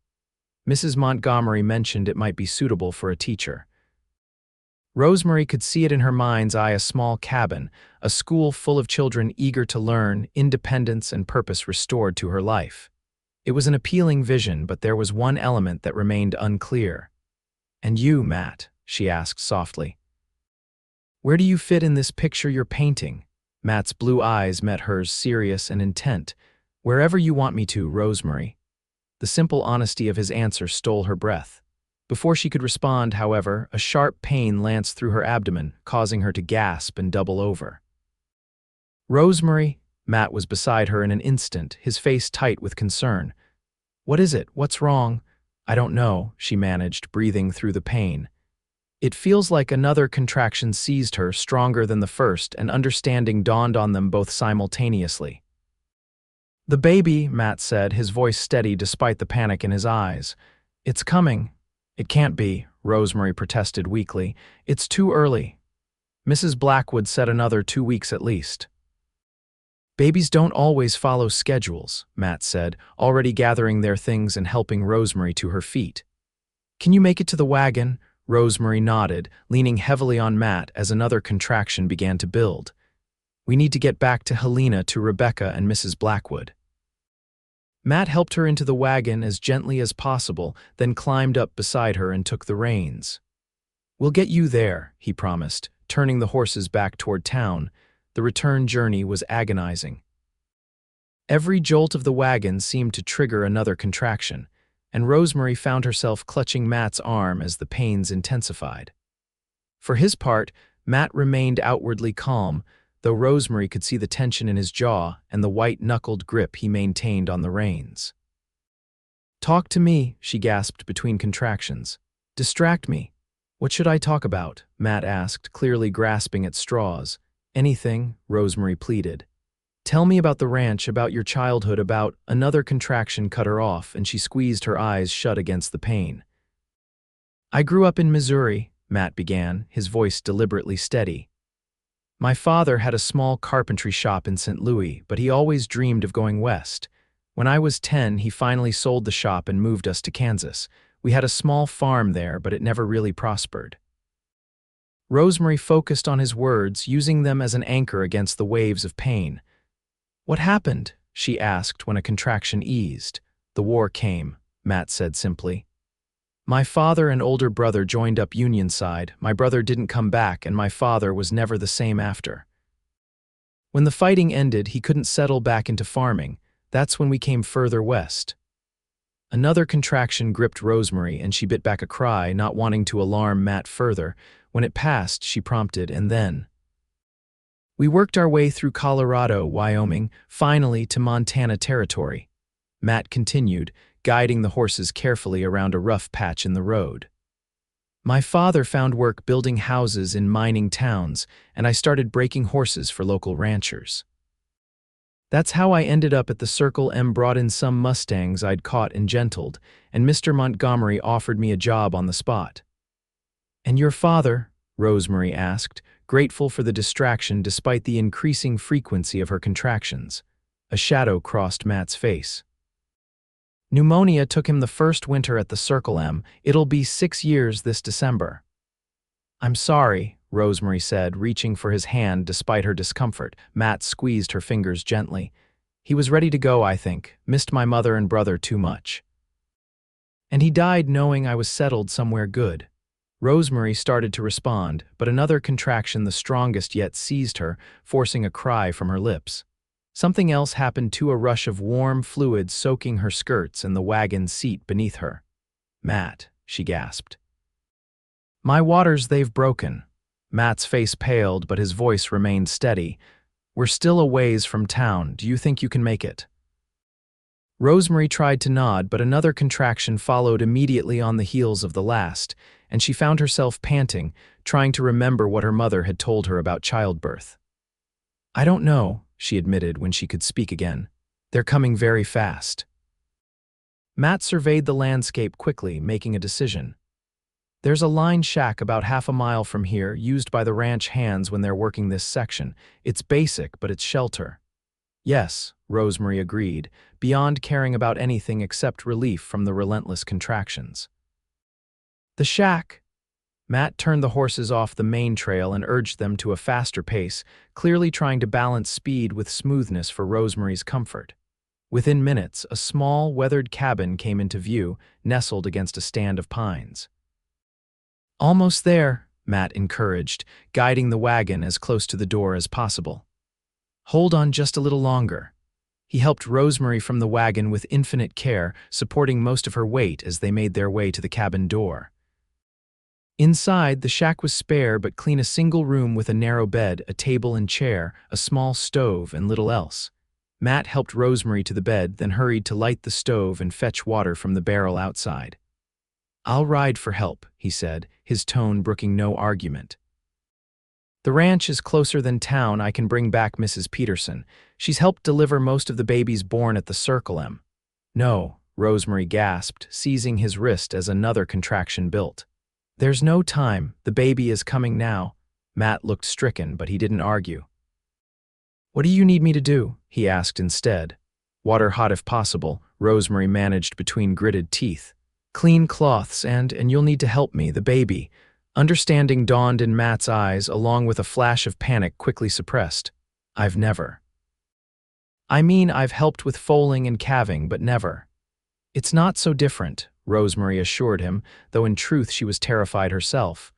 S1: Mrs. Montgomery mentioned it might be suitable for a teacher. Rosemary could see it in her mind's eye, a small cabin, a school full of children eager to learn, independence and purpose restored to her life. It was an appealing vision, but there was one element that remained unclear. And you, Matt? She asked softly. Where do you fit in this picture you're painting? Matt's blue eyes met hers, serious and intent. Wherever you want me to, Rosemary. The simple honesty of his answer stole her breath. Before she could respond, however, a sharp pain lanced through her abdomen, causing her to gasp and double over. Rosemary, Matt was beside her in an instant, his face tight with concern. What is it? What's wrong? I don't know, she managed, breathing through the pain. It feels like another contraction seized her, stronger than the first, and understanding dawned on them both simultaneously. The baby, Matt said, his voice steady despite the panic in his eyes. It's coming. It can't be, Rosemary protested weakly. It's too early. Mrs. Blackwood said another 2 weeks at least. Babies don't always follow schedules, Matt said, already gathering their things and helping Rosemary to her feet. Can you make it to the wagon? Rosemary nodded, leaning heavily on Matt as another contraction began to build. We need to get back to Helena, to Rebecca and Mrs. Blackwood. Matt helped her into the wagon as gently as possible, then climbed up beside her and took the reins. We'll get you there, he promised, turning the horses back toward town. The return journey was agonizing. Every jolt of the wagon seemed to trigger another contraction, and Rosemary found herself clutching Matt's arm as the pains intensified. For his part, Matt remained outwardly calm, though Rosemary could see the tension in his jaw and the white-knuckled grip he maintained on the reins. "Talk to me," she gasped between contractions. "Distract me." "What should I talk about?" Matt asked, clearly grasping at straws. "Anything," Rosemary pleaded. "Tell me about the ranch, about your childhood, about—" Another contraction cut her off, and she squeezed her eyes shut against the pain. "I grew up in Missouri," Matt began, his voice deliberately steady. "My father had a small carpentry shop in St. Louis, but he always dreamed of going west. When I was 10, he finally sold the shop and moved us to Kansas. We had a small farm there, but it never really prospered." Rosemary focused on his words, using them as an anchor against the waves of pain. "What happened?" she asked when a contraction eased. "The war came," Matt said simply. "My father and older brother joined up Union side. My brother didn't come back, and my father was never the same after. When the fighting ended, he couldn't settle back into farming. That's when we came further west." Another contraction gripped Rosemary, and she bit back a cry, not wanting to alarm Matt further. When it passed, she prompted, "And then?" "We worked our way through Colorado, Wyoming, finally to Montana territory," Matt continued, guiding the horses carefully around a rough patch in the road. "My father found work building houses in mining towns, and I started breaking horses for local ranchers. That's how I ended up at the Circle M. Brought in some Mustangs I'd caught and gentled, and Mr. Montgomery offered me a job on the spot." "And your father?" Rosemary asked, grateful for the distraction despite the increasing frequency of her contractions. A shadow crossed Matt's face. "Pneumonia took him the first winter at the Circle M. It'll be 6 years this December." "I'm sorry," Rosemary said, reaching for his hand despite her discomfort. Matt squeezed her fingers gently. "He was ready to go, I think. Missed my mother and brother too much. And he died knowing I was settled somewhere good." Rosemary started to respond, but another contraction, the strongest yet, seized her, forcing a cry from her lips. Something else happened too, a rush of warm fluid soaking her skirts and the wagon seat beneath her. "Matt," she gasped. "My waters, they've broken." Matt's face paled, but his voice remained steady. "We're still a ways from town. Do you think you can make it?" Rosemary tried to nod, but another contraction followed immediately on the heels of the last, and she found herself panting, trying to remember what her mother had told her about childbirth. "I don't know," she admitted when she could speak again. "They're coming very fast." Matt surveyed the landscape quickly, making a decision. "There's a line shack about half a mile from here, used by the ranch hands when they're working this section. It's basic, but it's shelter." "Yes," Rosemary agreed, beyond caring about anything except relief from the relentless contractions. "The shack." Matt turned the horses off the main trail and urged them to a faster pace, clearly trying to balance speed with smoothness for Rosemary's comfort. Within minutes, a small, weathered cabin came into view, nestled against a stand of pines. "Almost there," Matt encouraged, guiding the wagon as close to the door as possible. "Hold on just a little longer." He helped Rosemary from the wagon with infinite care, supporting most of her weight as they made their way to the cabin door. Inside, the shack was spare but clean, a single room with a narrow bed, a table and chair, a small stove, and little else. Matt helped Rosemary to the bed, then hurried to light the stove and fetch water from the barrel outside. "I'll ride for help," he said, his tone brooking no argument. "The ranch is closer than town. I can bring back Mrs. Peterson. She's helped deliver most of the babies born at the Circle M." "No," Rosemary gasped, seizing his wrist as another contraction built. "There's no time. The baby is coming now." Matt looked stricken, but he didn't argue. "What do you need me to do?" he asked instead. "Water hot if possible," Rosemary managed between gritted teeth. "Clean cloths and you'll need to help me, the baby." Understanding dawned in Matt's eyes, along with a flash of panic quickly suppressed. "I've never." "I mean, I've helped with foaling and calving, but never." "It's not so different," Rosemary assured him, though in truth she was terrified herself.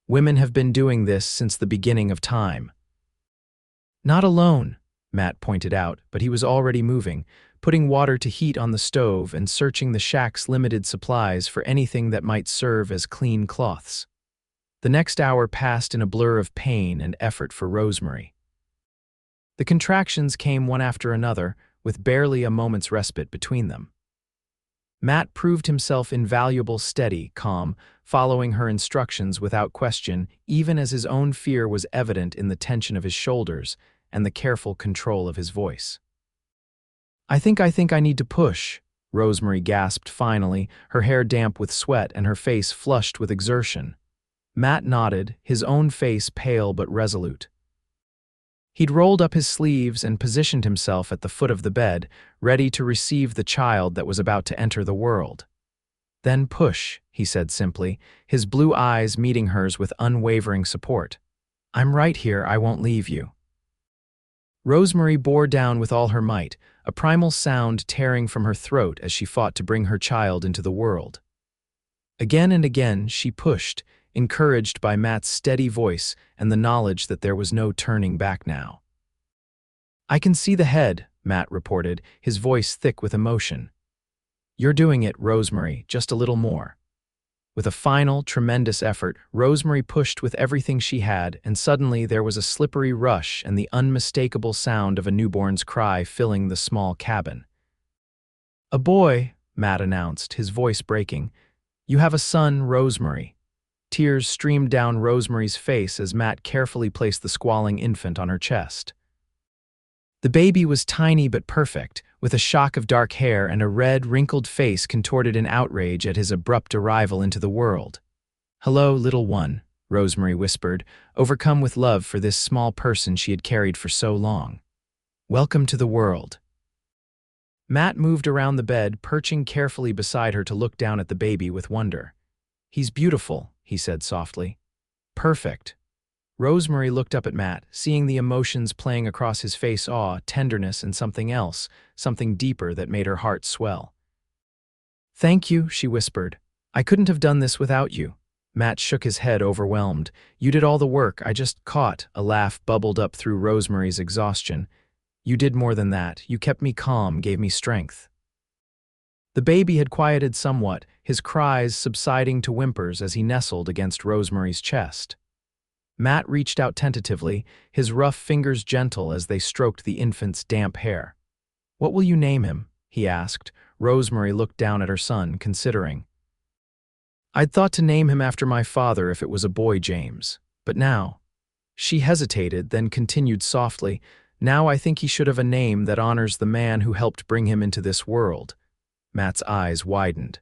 S1: "Women have been doing this since the beginning of time." "Not alone." Matt pointed out, but he was already moving, putting water to heat on the stove and searching the shack's limited supplies for anything that might serve as clean cloths. The next hour passed in a blur of pain and effort for Rosemary. The contractions came one after another, with barely a moment's respite between them. Matt proved himself invaluable, steady, calm, following her instructions without question, even as his own fear was evident in the tension of his shoulders and the careful control of his voice. I think I need to push," Rosemary gasped finally, her hair damp with sweat and her face flushed with exertion. Matt nodded, his own face pale but resolute. He'd rolled up his sleeves and positioned himself at the foot of the bed, ready to receive the child that was about to enter the world. "Then push," he said simply, his blue eyes meeting hers with unwavering support. "I'm right here, I won't leave you." Rosemary bore down with all her might, a primal sound tearing from her throat as she fought to bring her child into the world. Again and again she pushed, encouraged by Matt's steady voice and the knowledge that there was no turning back now. "I can see the head," Matt reported, his voice thick with emotion. "You're doing it, Rosemary, just a little more." With a final, tremendous effort, Rosemary pushed with everything she had, and suddenly there was a slippery rush and the unmistakable sound of a newborn's cry filling the small cabin. "A boy," Matt announced, his voice breaking. "You have a son, Rosemary." Tears streamed down Rosemary's face as Matt carefully placed the squalling infant on her chest. The baby was tiny but perfect, with a shock of dark hair and a red, wrinkled face contorted in outrage at his abrupt arrival into the world. "Hello, little one," Rosemary whispered, overcome with love for this small person she had carried for so long. "Welcome to the world." Matt moved around the bed, perching carefully beside her to look down at the baby with wonder. "He's beautiful," he said softly. "Perfect." Rosemary looked up at Matt, seeing the emotions playing across his face: awe, tenderness, and something else, something deeper that made her heart swell. "Thank you," she whispered. "I couldn't have done this without you." Matt shook his head, overwhelmed. "You did all the work, I just caught." A laugh bubbled up through Rosemary's exhaustion. "You did more than that. You kept me calm, gave me strength." The baby had quieted somewhat, his cries subsiding to whimpers as he nestled against Rosemary's chest. Matt reached out tentatively, his rough fingers gentle as they stroked the infant's damp hair. "What will you name him?" he asked. Rosemary looked down at her son, considering. "I'd thought to name him after my father if it was a boy, James. But now—" She hesitated, then continued softly, "Now I think he should have a name that honors the man who helped bring him into this world." Matt's eyes widened.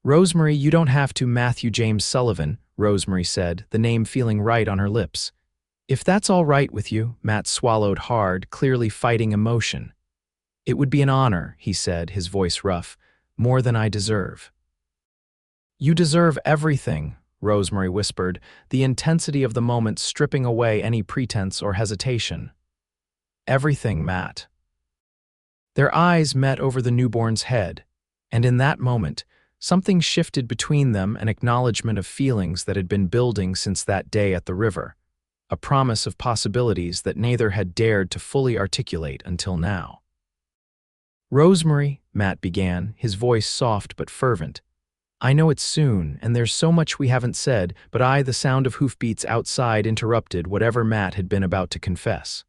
S1: "Rosemary, you don't have to. Matthew James Sullivan," Rosemary said, the name feeling right on her lips. "If that's all right with you," Matt swallowed hard, clearly fighting emotion. "It would be an honor," he said, his voice rough, "more than I deserve." "You deserve everything," Rosemary whispered, the intensity of the moment stripping away any pretense or hesitation. "Everything, Matt." Their eyes met over the newborn's head, and in that moment, something shifted between them, an acknowledgement of feelings that had been building since that day at the river, a promise of possibilities that neither had dared to fully articulate until now. "Rosemary," Matt began, his voice soft but fervent, "I know it's soon, and there's so much we haven't said, but the sound of hoofbeats outside interrupted whatever Matt had been about to confess.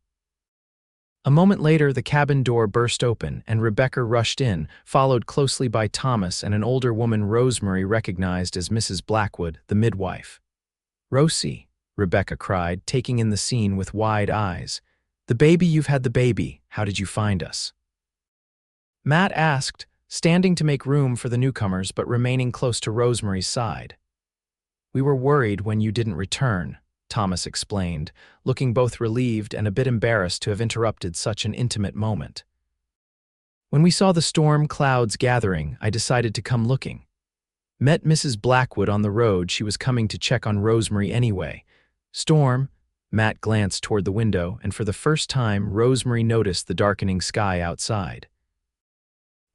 S1: A moment later, the cabin door burst open, and Rebecca rushed in, followed closely by Thomas and an older woman Rosemary recognized as Mrs. Blackwood, the midwife. "Rosie," Rebecca cried, taking in the scene with wide eyes. "The baby, you've had the baby. How did you find us?" Matt asked, standing to make room for the newcomers but remaining close to Rosemary's side. "We were worried when you didn't return," Thomas explained, looking both relieved and a bit embarrassed to have interrupted such an intimate moment. "When we saw the storm clouds gathering, I decided to come looking. Met Mrs. Blackwood on the road. She was coming to check on Rosemary anyway. Storm." Matt glanced toward the window, and for the first time, Rosemary noticed the darkening sky outside.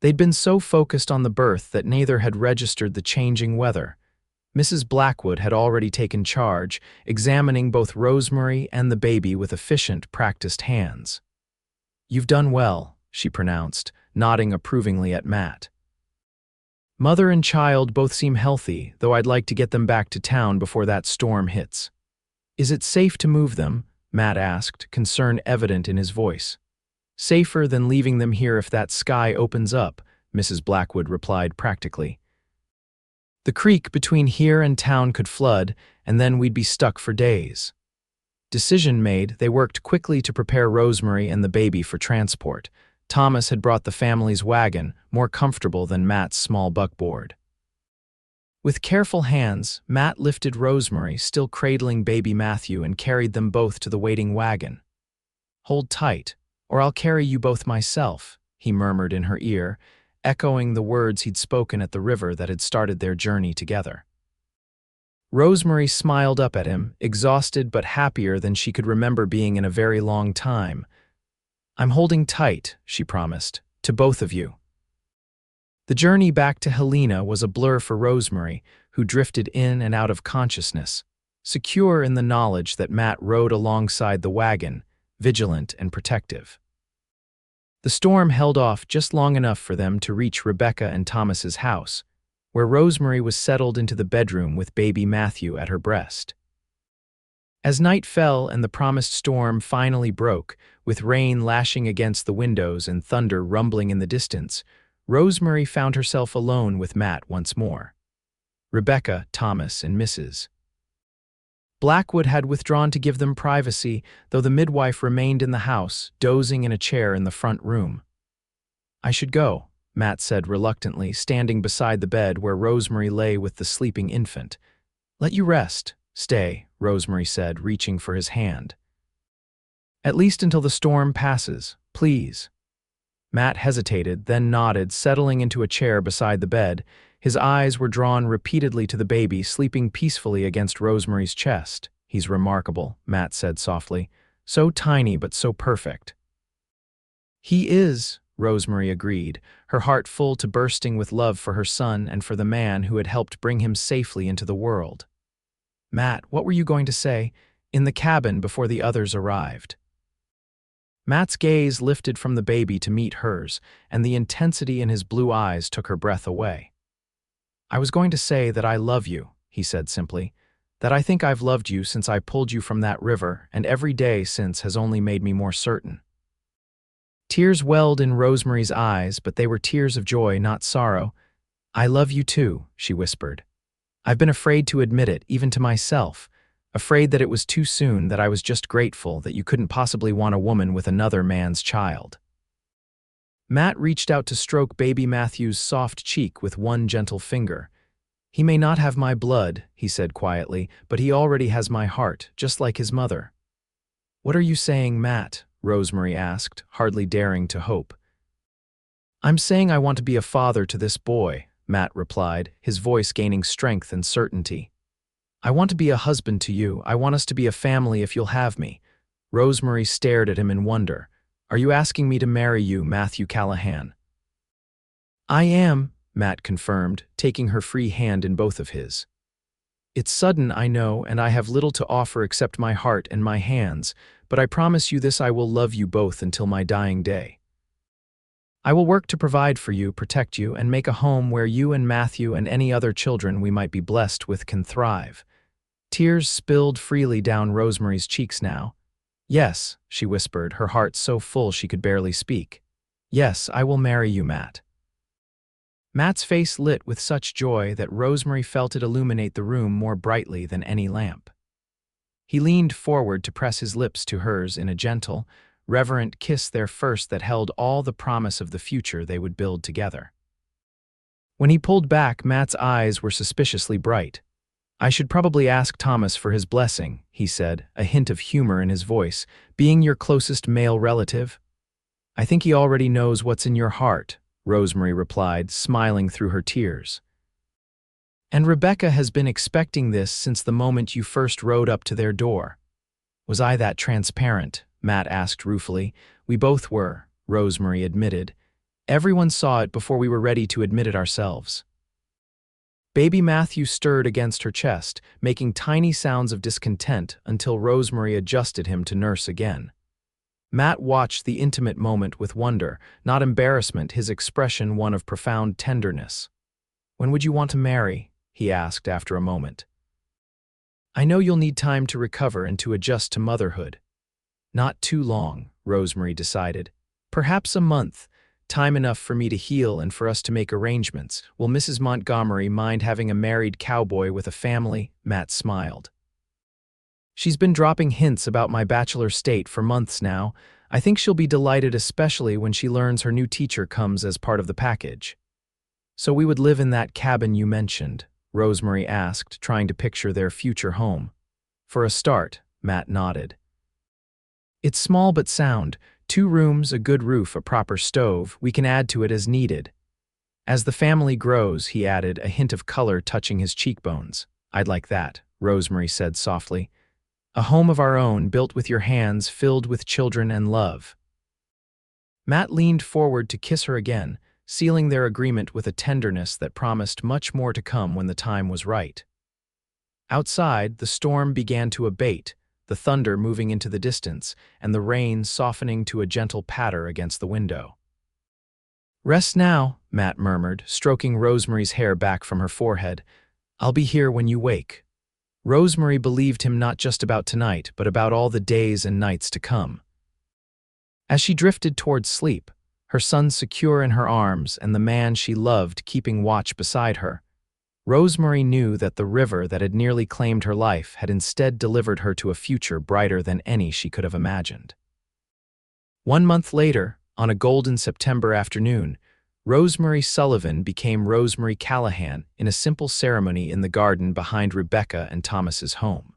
S1: They'd been so focused on the birth that neither had registered the changing weather. Mrs. Blackwood had already taken charge, examining both Rosemary and the baby with efficient, practiced hands. "You've done well," she pronounced, nodding approvingly at Matt. "Mother and child both seem healthy, though I'd like to get them back to town before that storm hits." "Is it safe to move them?" Matt asked, concern evident in his voice. "Safer than leaving them here if that sky opens up," Mrs. Blackwood replied practically. "The creek between here and town could flood, and then we'd be stuck for days." Decision made, they worked quickly to prepare Rosemary and the baby for transport. Thomas had brought the family's wagon, more comfortable than Matt's small buckboard. With careful hands, Matt lifted Rosemary, still cradling baby Matthew, and carried them both to the waiting wagon. "Hold tight, or I'll carry you both myself," he murmured in her ear, echoing the words he'd spoken at the river that had started their journey together. Rosemary smiled up at him, exhausted but happier than she could remember being in a very long time. "I'm holding tight," she promised, "to both of you." The journey back to Helena was a blur for Rosemary, who drifted in and out of consciousness, secure in the knowledge that Matt rode alongside the wagon, vigilant and protective. The storm held off just long enough for them to reach Rebecca and Thomas's house, where Rosemary was settled into the bedroom with baby Matthew at her breast. As night fell and the promised storm finally broke, with rain lashing against the windows and thunder rumbling in the distance, Rosemary found herself alone with Matt once more. Rebecca, Thomas, and Mrs. Blackwood had withdrawn to give them privacy, though the midwife remained in the house, dozing in a chair in the front room. "I should go," Matt said reluctantly, standing beside the bed where Rosemary lay with the sleeping infant. "Let you rest." "Stay," Rosemary said, reaching for his hand. "At least until the storm passes, please." Matt hesitated, then nodded, settling into a chair beside the bed. His eyes were drawn repeatedly to the baby, sleeping peacefully against Rosemary's chest. "He's remarkable," Matt said softly. "So tiny but so perfect." "He is," Rosemary agreed, her heart full to bursting with love for her son and for the man who had helped bring him safely into the world. "Matt, what were you going to say?" "In the cabin before the others arrived." Matt's gaze lifted from the baby to meet hers, and the intensity in his blue eyes took her breath away. "I was going to say that I love you," he said simply, "that I think I've loved you since I pulled you from that river, and every day since has only made me more certain." Tears welled in Rosemary's eyes, but they were tears of joy, not sorrow. "I love you too," she whispered. "I've been afraid to admit it, even to myself. Afraid that it was too soon, that I was just grateful that you couldn't possibly want a woman with another man's child." Matt reached out to stroke baby Matthew's soft cheek with one gentle finger. "He may not have my blood," he said quietly, "but he already has my heart, just like his mother." "What are you saying, Matt?" Rosemary asked, hardly daring to hope. "I'm saying I want to be a father to this boy," Matt replied, his voice gaining strength and certainty. "I want to be a husband to you. I want us to be a family if you'll have me." Rosemary stared at him in wonder. "Are you asking me to marry you, Matthew Callahan?" "I am," Matt confirmed, taking her free hand in both of his. "It's sudden, I know, and I have little to offer except my heart and my hands, but I promise you this: I will love you both until my dying day. I will work to provide for you, protect you, and make a home where you and Matthew and any other children we might be blessed with can thrive." Tears spilled freely down Rosemary's cheeks now. "Yes," she whispered, her heart so full she could barely speak. "Yes, I will marry you, Matt." Matt's face lit with such joy that Rosemary felt it illuminate the room more brightly than any lamp. He leaned forward to press his lips to hers in a gentle, reverent kiss, their first that held all the promise of the future they would build together. When he pulled back, Matt's eyes were suspiciously bright. "I should probably ask Thomas for his blessing," he said, a hint of humor in his voice, "being your closest male relative." "I think he already knows what's in your heart," Rosemary replied, smiling through her tears. "And Rebecca has been expecting this since the moment you first rode up to their door." "Was I that transparent?" Matt asked ruefully. "We both were," Rosemary admitted. "Everyone saw it before we were ready to admit it ourselves." Baby Matthew stirred against her chest, making tiny sounds of discontent until Rosemary adjusted him to nurse again. Matt watched the intimate moment with wonder, not embarrassment, his expression one of profound tenderness. "When would you want to marry?" he asked after a moment. "I know you'll need time to recover and to adjust to motherhood." "Not too long," Rosemary decided. "Perhaps a month, time enough for me to heal and for us to make arrangements. Will Mrs. Montgomery mind having a married cowboy with a family?" Matt smiled. "She's been dropping hints about my bachelor state for months now. I think she'll be delighted, especially when she learns her new teacher comes as part of the package." "So we would live in that cabin you mentioned?" Rosemary asked, trying to picture their future home. "For a start," Matt nodded. "It's small but sound. 2 rooms, a good roof, a proper stove. We can add to it as needed." As the family grows, he added, a hint of color touching his cheekbones. "I'd like that," Rosemary said softly. "A home of our own, built with your hands, filled with children and love." Matt leaned forward to kiss her again, sealing their agreement with a tenderness that promised much more to come when the time was right. Outside, the storm began to abate, the thunder moving into the distance, and the rain softening to a gentle patter against the window. "Rest now," Matt murmured, stroking Rosemary's hair back from her forehead. "I'll be here when you wake." Rosemary believed him not just about tonight, but about all the days and nights to come. As she drifted towards sleep, her son secure in her arms and the man she loved keeping watch beside her, Rosemary knew that the river that had nearly claimed her life had instead delivered her to a future brighter than any she could have imagined. 1 month later, on a golden September afternoon, Rosemary Sullivan became Rosemary Callahan in a simple ceremony in the garden behind Rebecca and Thomas's home.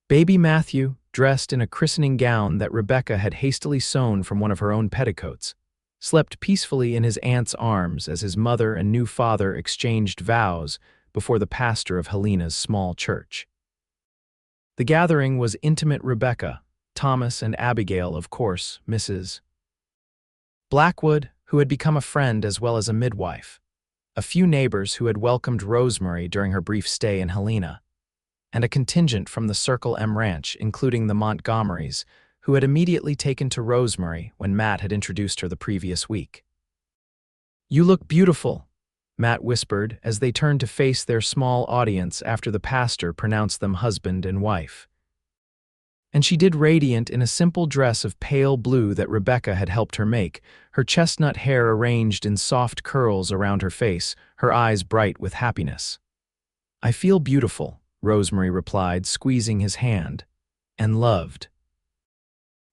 S1: Baby Matthew, dressed in a christening gown that Rebecca had hastily sewn from one of her own petticoats, slept peacefully in his aunt's arms as his mother and new father exchanged vows before the pastor of Helena's small church. The gathering was intimate. Rebecca, Thomas, and Abigail, of course, Mrs. Blackwood, who had become a friend as well as a midwife, a few neighbors who had welcomed Rosemary during her brief stay in Helena, and a contingent from the Circle M Ranch, including the Montgomerys, who had immediately taken to Rosemary when Matt had introduced her the previous week. "You look beautiful," Matt whispered as they turned to face their small audience after the pastor pronounced them husband and wife. And she did, radiant in a simple dress of pale blue that Rebecca had helped her make, her chestnut hair arranged in soft curls around her face, her eyes bright with happiness. "I feel beautiful," Rosemary replied, squeezing his hand. "And loved."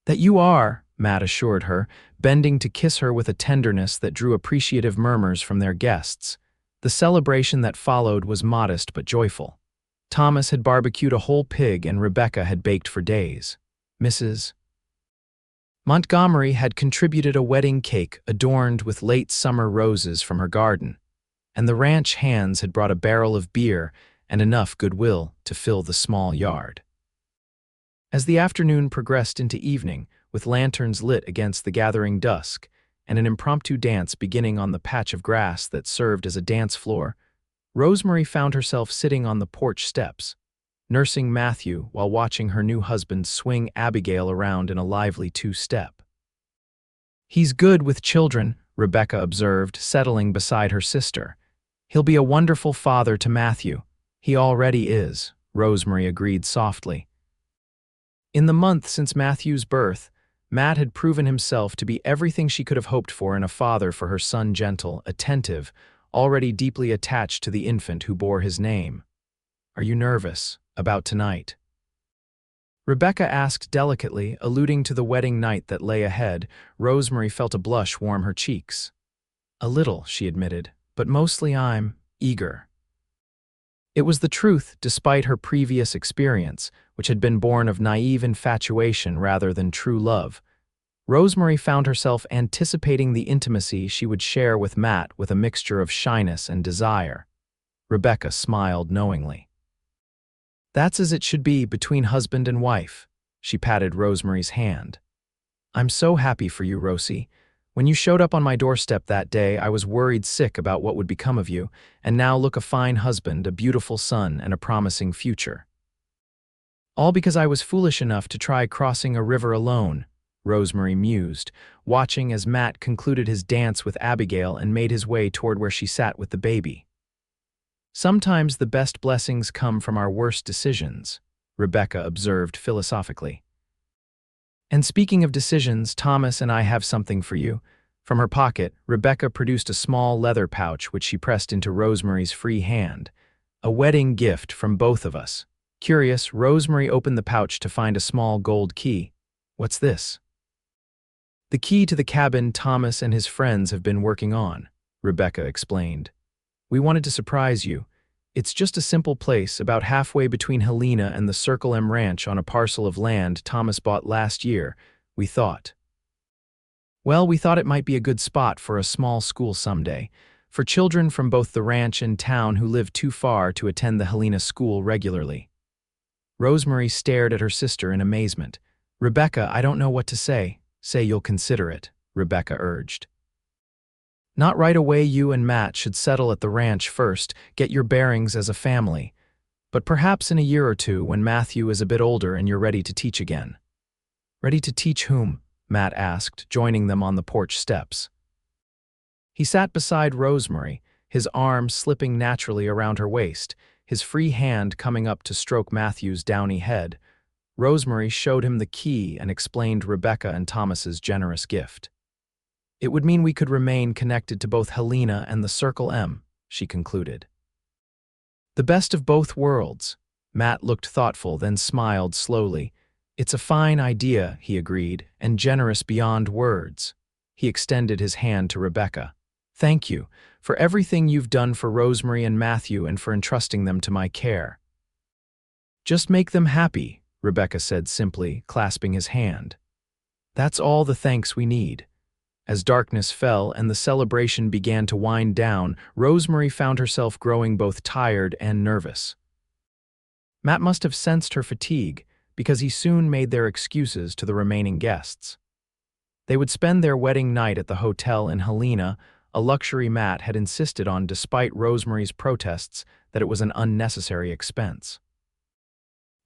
S1: "That you are," Matt assured her, bending to kiss her with a tenderness that drew appreciative murmurs from their guests. The celebration that followed was modest but joyful. Thomas had barbecued a whole pig and Rebecca had baked for days. Mrs. Montgomery had contributed a wedding cake adorned with late summer roses from her garden, and the ranch hands had brought a barrel of beer and enough goodwill to fill the small yard. As the afternoon progressed into evening, with lanterns lit against the gathering dusk, and an impromptu dance beginning on the patch of grass that served as a dance floor, Rosemary found herself sitting on the porch steps, nursing Matthew while watching her new husband swing Abigail around in a lively 2-step. "He's good with children," Rebecca observed, settling beside her sister. "He'll be a wonderful father to Matthew." "He already is," Rosemary agreed softly. In the month since Matthew's birth, Matt had proven himself to be everything she could have hoped for in a father for her son, gentle, attentive, already deeply attached to the infant who bore his name. "Are you nervous about tonight?" Rebecca asked delicately, alluding to the wedding night that lay ahead. Rosemary felt a blush warm her cheeks. "A little," she admitted, "but mostly I'm eager." It was the truth, despite her previous experience, which had been born of naive infatuation rather than true love. Rosemary found herself anticipating the intimacy she would share with Matt with a mixture of shyness and desire. Rebecca smiled knowingly. "That's as it should be between husband and wife." She patted Rosemary's hand. "I'm so happy for you, Rosie. When you showed up on my doorstep that day, I was worried sick about what would become of you, and now look, a fine husband, a beautiful son, and a promising future. All because I was foolish enough to try crossing a river alone," Rosemary mused, watching as Matt concluded his dance with Abigail and made his way toward where she sat with the baby. Sometimes the best blessings come from our worst decisions, Rebecca observed philosophically. And speaking of decisions, Thomas and I have something for you. From her pocket, Rebecca produced a small leather pouch which she pressed into Rosemary's free hand. A wedding gift from both of us. Curious, Rosemary opened the pouch to find a small gold key. What's this? The key to the cabin Thomas and his friends have been working on, Rebecca explained. We wanted to surprise you. It's just a simple place about halfway between Helena and the Circle M Ranch on a parcel of land Thomas bought last year, we thought. Well, we thought it might be a good spot for a small school someday, for children from both the ranch and town who live too far to attend the Helena school regularly. Rosemary stared at her sister in amazement. Rebecca, I don't know what to say. Say you'll consider it, Rebecca urged. Not right away. You and Matt should settle at the ranch first, get your bearings as a family. But perhaps in a year or two when Matthew is a bit older and you're ready to teach again. Ready to teach whom? Matt asked, joining them on the porch steps. He sat beside Rosemary, his arm slipping naturally around her waist, his free hand coming up to stroke Matthew's downy head. Rosemary showed him the key and explained Rebecca and Thomas's generous gift. It would mean we could remain connected to both Helena and the Circle M, she concluded. The best of both worlds. Matt looked thoughtful, then smiled slowly. It's a fine idea, he agreed, and generous beyond words. He extended his hand to Rebecca. Thank you for everything you've done for Rosemary and Matthew and for entrusting them to my care. Just make them happy, Rebecca said simply, clasping his hand. That's all the thanks we need. As darkness fell and the celebration began to wind down, Rosemary found herself growing both tired and nervous. Matt must have sensed her fatigue, because he soon made their excuses to the remaining guests. They would spend their wedding night at the hotel in Helena, a luxury Matt had insisted on despite Rosemary's protests that it was an unnecessary expense.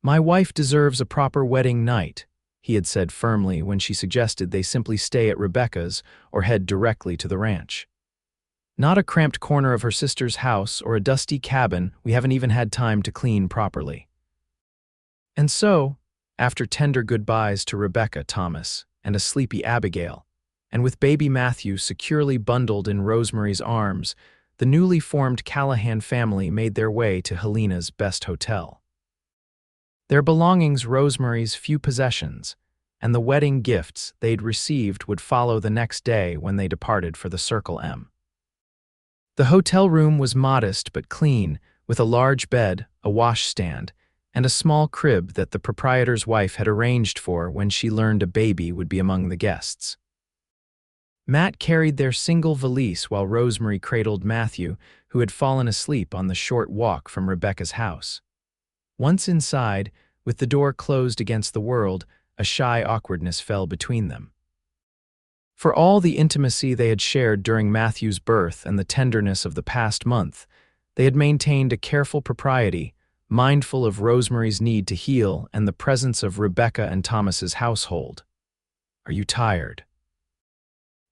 S1: My wife deserves a proper wedding night, he had said firmly when she suggested they simply stay at Rebecca's or head directly to the ranch. Not a cramped corner of her sister's house or a dusty cabin we haven't even had time to clean properly. And so, after tender goodbyes to Rebecca, Thomas, and a sleepy Abigail, and with baby Matthew securely bundled in Rosemary's arms, the newly formed Callahan family made their way to Helena's best hotel. Their belongings, Rosemary's few possessions, and the wedding gifts they'd received would follow the next day when they departed for the Circle M. The hotel room was modest but clean, with a large bed, a washstand, and a small crib that the proprietor's wife had arranged for when she learned a baby would be among the guests. Matt carried their single valise while Rosemary cradled Matthew, who had fallen asleep on the short walk from Rebecca's house. Once inside, with the door closed against the world, a shy awkwardness fell between them. For all the intimacy they had shared during Matthew's birth and the tenderness of the past month, they had maintained a careful propriety, mindful of Rosemary's need to heal and the presence of Rebecca and Thomas's household. Are you tired?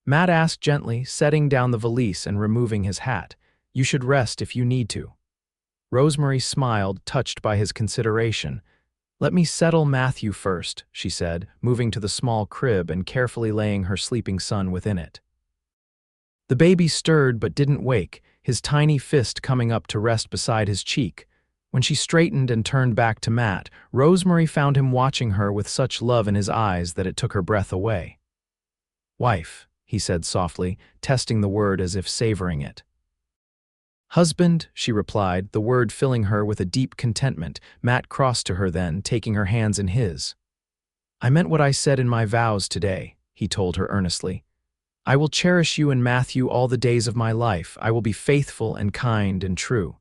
S1: Matt asked gently, setting down the valise and removing his hat. You should rest if you need to. Rosemary smiled, touched by his consideration. Let me settle Matthew first, she said, moving to the small crib and carefully laying her sleeping son within it. The baby stirred but didn't wake, his tiny fist coming up to rest beside his cheek. When she straightened and turned back to Matt, Rosemary found him watching her with such love in his eyes that it took her breath away. Wife, he said softly, testing the word as if savoring it. Husband, she replied, the word filling her with a deep contentment. Matt crossed to her then, taking her hands in his. I meant what I said in my vows today, he told her earnestly. I will cherish you and Matthew all the days of my life. I will be faithful and kind and true.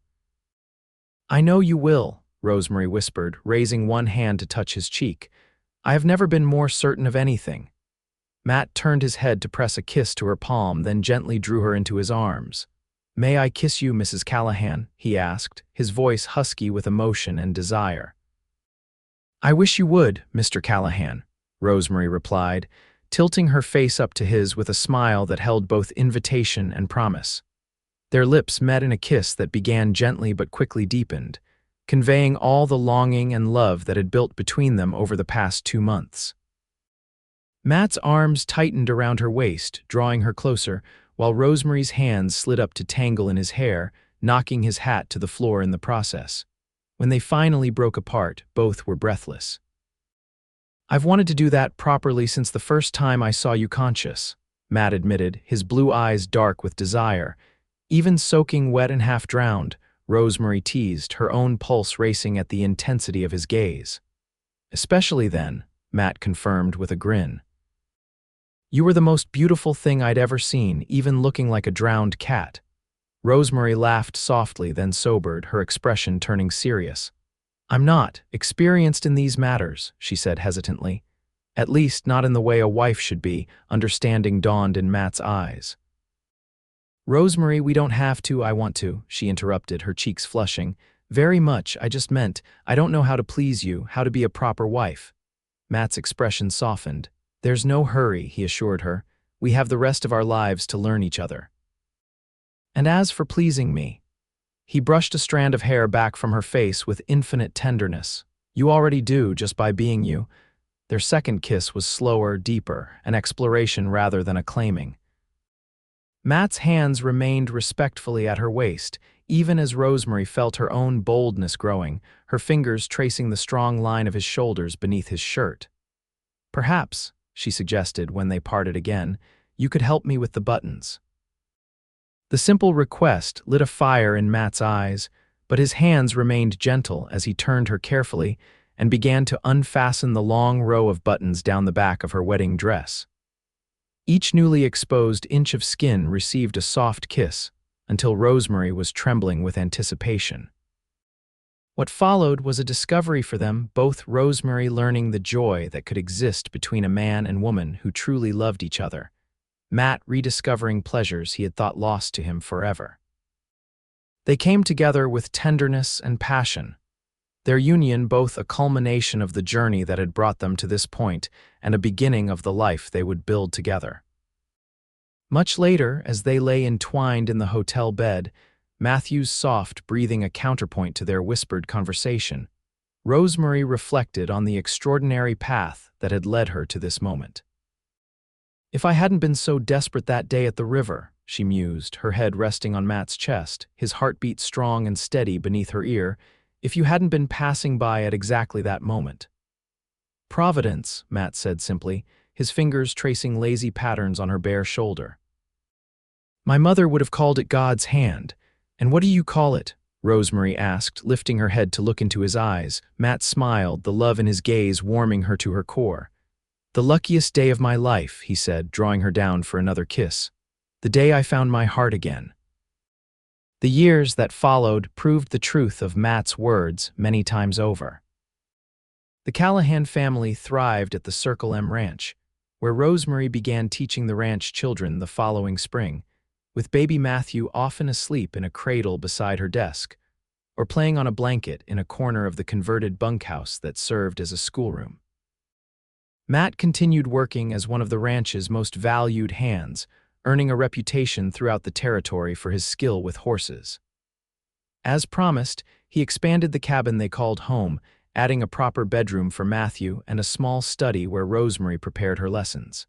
S1: I know you will, Rosemary whispered, raising one hand to touch his cheek. I have never been more certain of anything. Matt turned his head to press a kiss to her palm, then gently drew her into his arms. May I kiss you, Mrs. Callahan? He asked, his voice husky with emotion and desire. I wish you would, Mr. Callahan, Rosemary replied, tilting her face up to his with a smile that held both invitation and promise. Their lips met in a kiss that began gently but quickly deepened, conveying all the longing and love that had built between them over the past 2 months. Matt's arms tightened around her waist, drawing her closer, while Rosemary's hands slid up to tangle in his hair, knocking his hat to the floor in the process. When they finally broke apart, both were breathless. "I've wanted to do that properly since the first time I saw you conscious," Matt admitted, his blue eyes dark with desire. Even soaking wet and half drowned, Rosemary teased, her own pulse racing at the intensity of his gaze. "Especially then," Matt confirmed with a grin. "You were the most beautiful thing I'd ever seen, even looking like a drowned cat." Rosemary laughed softly, then sobered, her expression turning serious. "I'm not experienced in these matters," she said hesitantly. "At least not in the way a wife should be," understanding dawned in Matt's eyes. "Rosemary, we don't have to, I want to," she interrupted, her cheeks flushing. "Very much, I just meant, I don't know how to please you, how to be a proper wife." Matt's expression softened. "There's no hurry," he assured her. "We have the rest of our lives to learn each other." "And as for pleasing me," he brushed a strand of hair back from her face with infinite tenderness. "You already do, just by being you." Their second kiss was slower, deeper, an exploration rather than a claiming. Matt's hands remained respectfully at her waist, even as Rosemary felt her own boldness growing, her fingers tracing the strong line of his shoulders beneath his shirt. "Perhaps," she suggested when they parted again, "you could help me with the buttons." The simple request lit a fire in Matt's eyes, but his hands remained gentle as he turned her carefully and began to unfasten the long row of buttons down the back of her wedding dress. Each newly exposed inch of skin received a soft kiss, until Rosemary was trembling with anticipation. What followed was a discovery for them, both Rosemary learning the joy that could exist between a man and woman who truly loved each other, Matt rediscovering pleasures he had thought lost to him forever. They came together with tenderness and passion, their union both a culmination of the journey that had brought them to this point and a beginning of the life they would build together. Much later, as they lay entwined in the hotel bed, Matthew's soft breathing a counterpoint to their whispered conversation, Rosemary reflected on the extraordinary path that had led her to this moment. "If I hadn't been so desperate that day at the river," she mused, her head resting on Matt's chest, his heartbeat strong and steady beneath her ear, "if you hadn't been passing by at exactly that moment." "Providence," Matt said simply, his fingers tracing lazy patterns on her bare shoulder. "My mother would have called it God's hand. And what do you call it?" Rosemary asked, lifting her head to look into his eyes. Matt smiled, the love in his gaze warming her to her core. "The luckiest day of my life," he said, drawing her down for another kiss. "The day I found my heart again." The years that followed proved the truth of Matt's words many times over. The Callahan family thrived at the Circle M Ranch, where Rosemary began teaching the ranch children the following spring, with baby Matthew often asleep in a cradle beside her desk, or playing on a blanket in a corner of the converted bunkhouse that served as a schoolroom. Matt continued working as one of the ranch's most valued hands, earning a reputation throughout the territory for his skill with horses. As promised, he expanded the cabin they called home, adding a proper bedroom for Matthew and a small study where Rosemary prepared her lessons.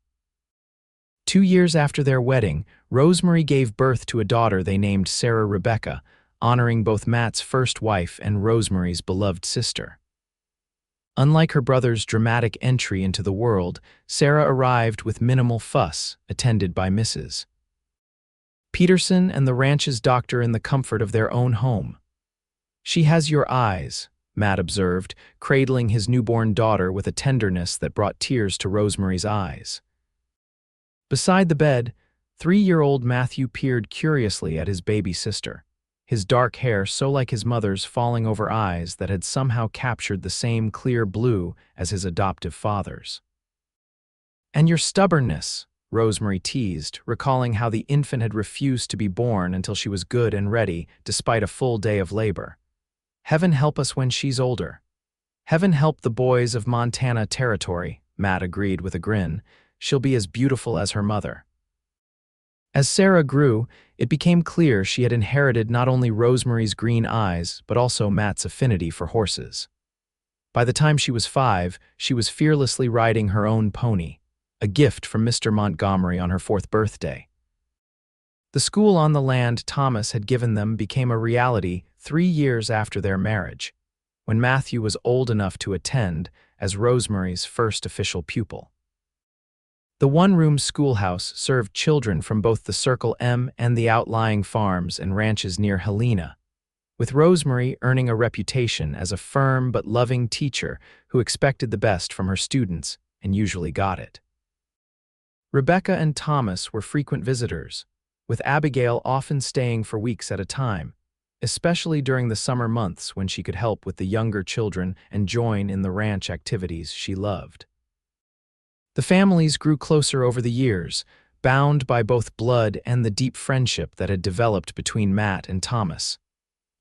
S1: 2 years after their wedding, Rosemary gave birth to a daughter they named Sarah Rebecca, honoring both Matt's first wife and Rosemary's beloved sister. Unlike her brother's dramatic entry into the world, Sarah arrived with minimal fuss, attended by Mrs. Peterson and the ranch's doctor in the comfort of their own home. "She has your eyes," Matt observed, cradling his newborn daughter with a tenderness that brought tears to Rosemary's eyes. Beside the bed, 3-year-old Matthew peered curiously at his baby sister, his dark hair so like his mother's falling over eyes that had somehow captured the same clear blue as his adoptive father's. "And your stubbornness," Rosemary teased, recalling how the infant had refused to be born until she was good and ready, despite a full day of labor. "Heaven help us when she's older." "Heaven help the boys of Montana Territory," Matt agreed with a grin. she'll be as beautiful as her mother." As Sarah grew, it became clear she had inherited not only Rosemary's green eyes, but also Matt's affinity for horses. By the time she was 5, she was fearlessly riding her own pony, a gift from Mr. Montgomery on her 4th birthday. The school on the land Thomas had given them became a reality 3 years after their marriage, when Matthew was old enough to attend as Rosemary's first official pupil. The one-room schoolhouse served children from both the Circle M and the outlying farms and ranches near Helena, with Rosemary earning a reputation as a firm but loving teacher who expected the best from her students and usually got it. Rebecca and Thomas were frequent visitors, with Abigail often staying for weeks at a time, especially during the summer months when she could help with the younger children and join in the ranch activities she loved. The families grew closer over the years, bound by both blood and the deep friendship that had developed between Matt and Thomas.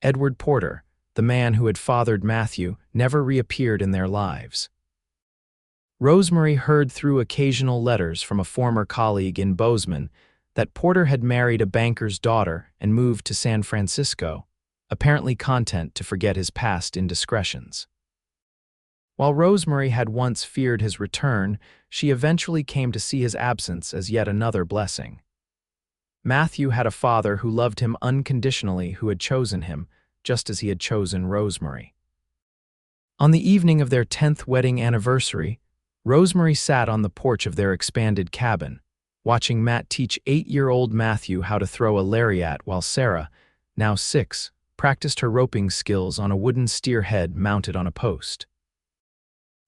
S1: Edward Porter, the man who had fathered Matthew, never reappeared in their lives. Rosemary heard through occasional letters from a former colleague in Bozeman that Porter had married a banker's daughter and moved to San Francisco, apparently content to forget his past indiscretions. While Rosemary had once feared his return, she eventually came to see his absence as yet another blessing. Matthew had a father who loved him unconditionally, who had chosen him, just as he had chosen Rosemary. On the evening of their 10th wedding anniversary, Rosemary sat on the porch of their expanded cabin, watching Matt teach 8-year-old Matthew how to throw a lariat while Sarah, now 6, practiced her roping skills on a wooden steerhead mounted on a post.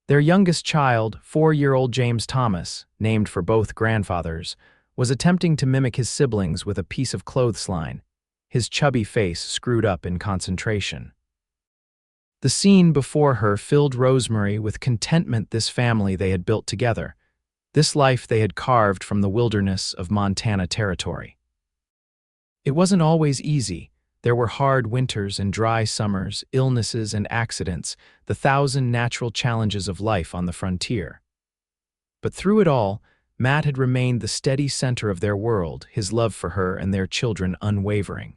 S1: Their youngest child, 4-year-old James Thomas, named for both grandfathers, was attempting to mimic his siblings with a piece of clothesline, his chubby face screwed up in concentration. The scene before her filled Rosemary with contentment. This family they had built together, this life they had carved from the wilderness of Montana territory. It wasn't always easy. There were hard winters and dry summers, illnesses and accidents, the 1,000 natural challenges of life on the frontier. But through it all, Matt had remained the steady center of their world, his love for her and their children unwavering.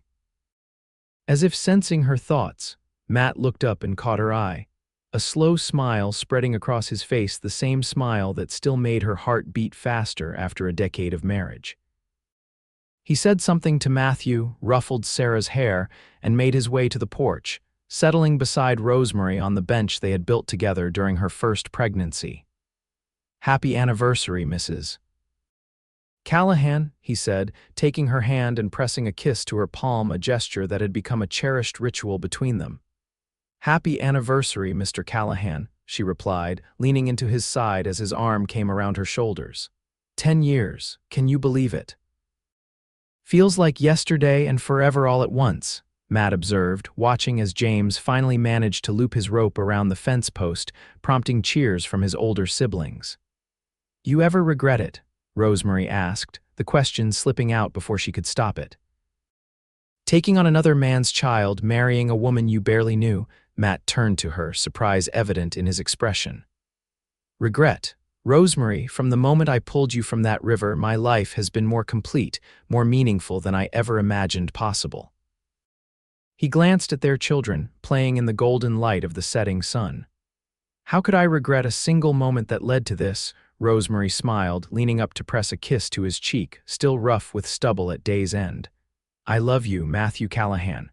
S1: As if sensing her thoughts, Matt looked up and caught her eye, a slow smile spreading across his face, the same smile that still made her heart beat faster after a decade of marriage. He said something to Matthew, ruffled Sarah's hair, and made his way to the porch, settling beside Rosemary on the bench they had built together during her first pregnancy. "Happy anniversary, Mrs. Callahan," he said, taking her hand and pressing a kiss to her palm, a gesture that had become a cherished ritual between them. "Happy anniversary, Mr. Callahan," she replied, leaning into his side as his arm came around her shoulders. 10 years, can you believe it? "Feels like yesterday and forever all at once," Matt observed, watching as James finally managed to loop his rope around the fence post, prompting cheers from his older siblings. "You ever regret it?" Rosemary asked, the question slipping out before she could stop it. "Taking on another man's child, marrying a woman you barely knew," Matt turned to her, surprise evident in his expression. "Regret? Rosemary, from the moment I pulled you from that river, my life has been more complete, more meaningful than I ever imagined possible." He glanced at their children, playing in the golden light of the setting sun. "How could I regret a single moment that led to this?" Rosemary smiled, leaning up to press a kiss to his cheek, still rough with stubble at day's end. "I love you, Matthew Callahan.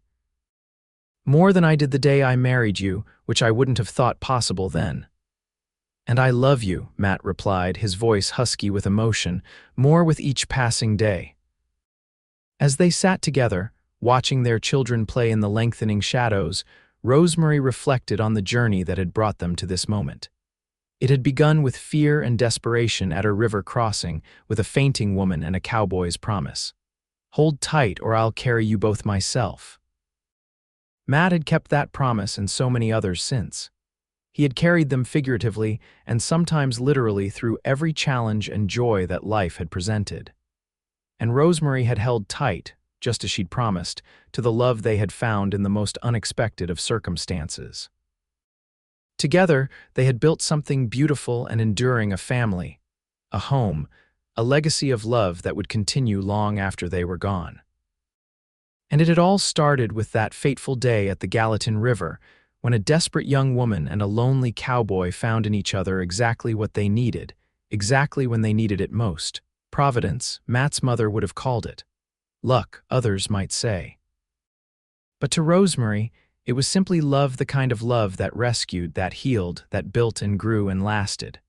S1: More than I did the day I married you, which I wouldn't have thought possible then." "And I love you," Matt replied, his voice husky with emotion, "more with each passing day." As they sat together, watching their children play in the lengthening shadows, Rosemary reflected on the journey that had brought them to this moment. It had begun with fear and desperation at a river crossing, with a fainting woman and a cowboy's promise. "Hold tight or I'll carry you both myself." Matt had kept that promise and so many others since. He had carried them figuratively and sometimes literally through every challenge and joy that life had presented. And Rosemary had held tight, just as she'd promised, to the love they had found in the most unexpected of circumstances. Together, they had built something beautiful and enduring, a family a home, a legacy of love that would continue long after they were gone. And it had all started with that fateful day at the Gallatin River, when a desperate young woman and a lonely cowboy found in each other exactly what they needed, exactly when they needed it most. Providence, Matt's mother would have called it. Luck, others might say. But to Rosemary, it was simply love, the kind of love that rescued, that healed, that built and grew and lasted.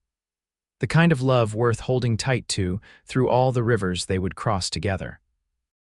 S1: The kind of love worth holding tight to through all the rivers they would cross together.